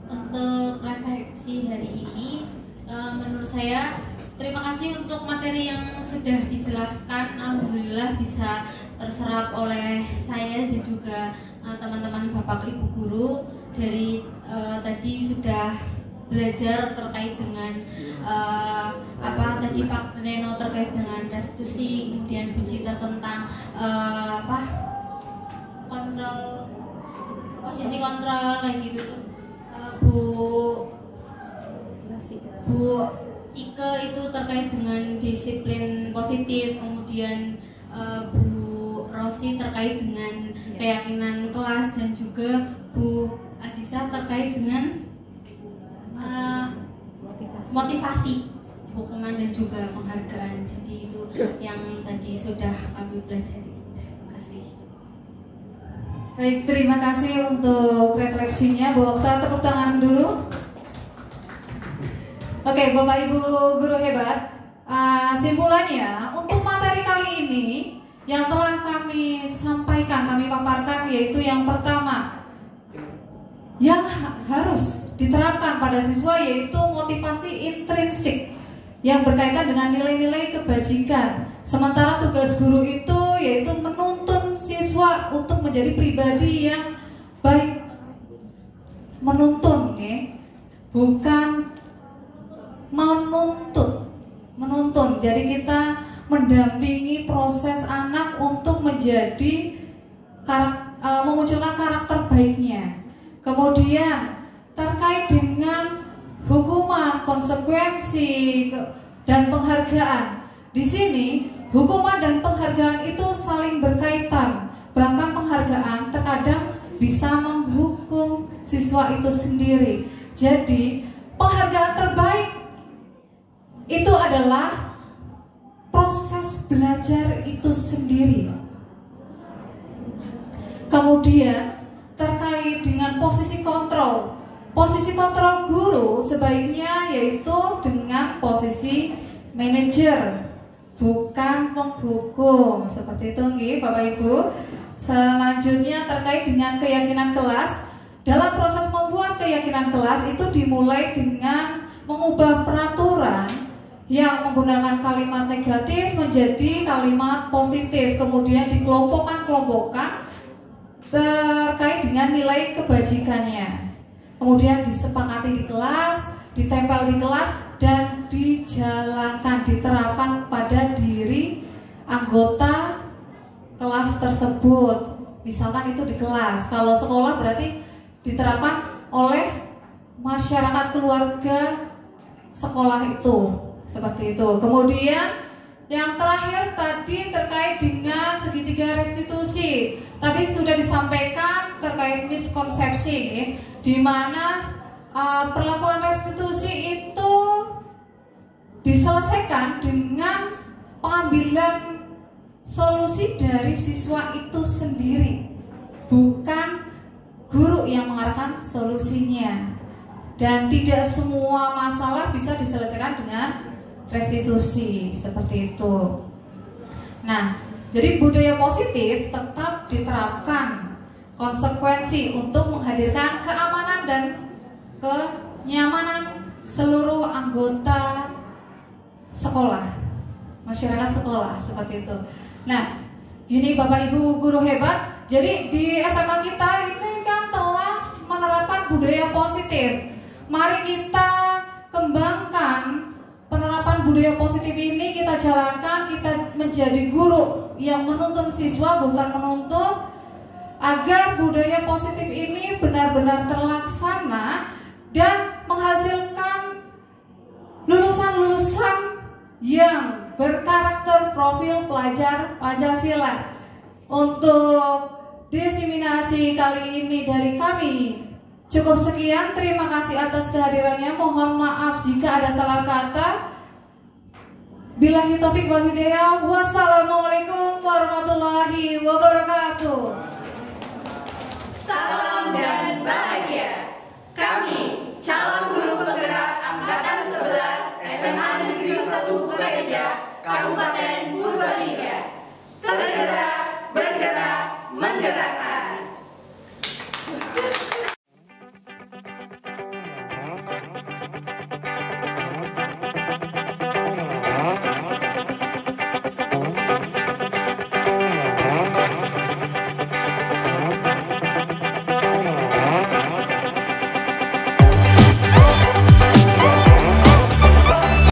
Untuk refleksi hari ini, menurut saya terima kasih untuk materi yang sudah dijelaskan. Alhamdulillah bisa terserap oleh saya dan juga teman-teman Bapak Ibu guru. Dari tadi sudah belajar terkait dengan tadi Pak Neno terkait dengan restitusi, kemudian Bu Cita tentang kontrol, posisi kontrol kayak gitu, terus Bu Ike itu terkait dengan disiplin positif, kemudian Bu Rosi terkait dengan keyakinan kelas, dan juga Bu Azizah terkait dengan motivasi, hukuman dan juga penghargaan. Jadi itu yang tadi sudah kami pelajari. Terima kasih. Baik, terima kasih untuk refleksinya Bu Okta. Tepuk tangan dulu. Oke, Bapak Ibu guru hebat, simpulannya untuk materi kali ini yang telah kami sampaikan, kami paparkan, yaitu yang pertama yang harus diterapkan pada siswa yaitu motivasi intrinsik yang berkaitan dengan nilai-nilai kebajikan. Sementara tugas guru itu yaitu menuntun siswa untuk menjadi pribadi yang baik. Menuntun, bukan menuntun. Jadi kita mendampingi proses anak untuk menjadi memunculkan karakter baiknya. Kemudian terkait dengan hukuman, konsekuensi, dan penghargaan. Di sini hukuman dan penghargaan itu saling berkaitan. bahkan penghargaan terkadang bisa menghukum siswa itu sendiri. Jadi penghargaan terbaik itu adalah proses belajar itu sendiri. Kemudian terkait dengan posisi kontrol guru sebaiknya yaitu dengan posisi manajer, bukan penghukum. Seperti itu nggih Bapak Ibu. Selanjutnya terkait dengan keyakinan kelas. Dalam proses membuat keyakinan kelas itu dimulai dengan mengubah peraturan yang menggunakan kalimat negatif menjadi kalimat positif, kemudian dikelompokkan terkait dengan nilai kebajikannya. Kemudian disepakati di kelas, ditempel di kelas, dan dijalankan, diterapkan pada diri anggota kelas tersebut. Misalkan itu di kelas, kalau sekolah berarti diterapkan oleh masyarakat keluarga sekolah itu, seperti itu. Kemudian yang terakhir tadi terkait dengan segitiga restitusi. Tadi sudah disampaikan terkait miskonsepsi, di mana perlakuan restitusi itu diselesaikan dengan pengambilan solusi dari siswa itu sendiri, bukan guru yang mengarahkan solusinya. Dan tidak semua masalah bisa diselesaikan dengan restitusi, seperti itu. Nah, jadi budaya positif tetap diterapkan, konsekuensi untuk menghadirkan keamanan dan kenyamanan seluruh anggota sekolah, masyarakat sekolah, seperti itu. Nah, gini Bapak Ibu guru hebat, jadi di SMA kita ini kan telah menerapkan budaya positif. Mari kita kembangkan penerapan budaya positif ini, kita jalankan, kita menjadi guru yang menuntun siswa, bukan menuntut, agar budaya positif ini benar-benar terlaksana dan menghasilkan lulusan-lulusan yang berkarakter profil pelajar Pancasila. Untuk diseminasi kali ini dari kami cukup sekian. Terima kasih atas kehadirannya. Mohon maaf jika ada salah kata. Billahi taufiq wal hidayah. Wassalamualaikum warahmatullahi wabarakatuh. Salam dan bahagia.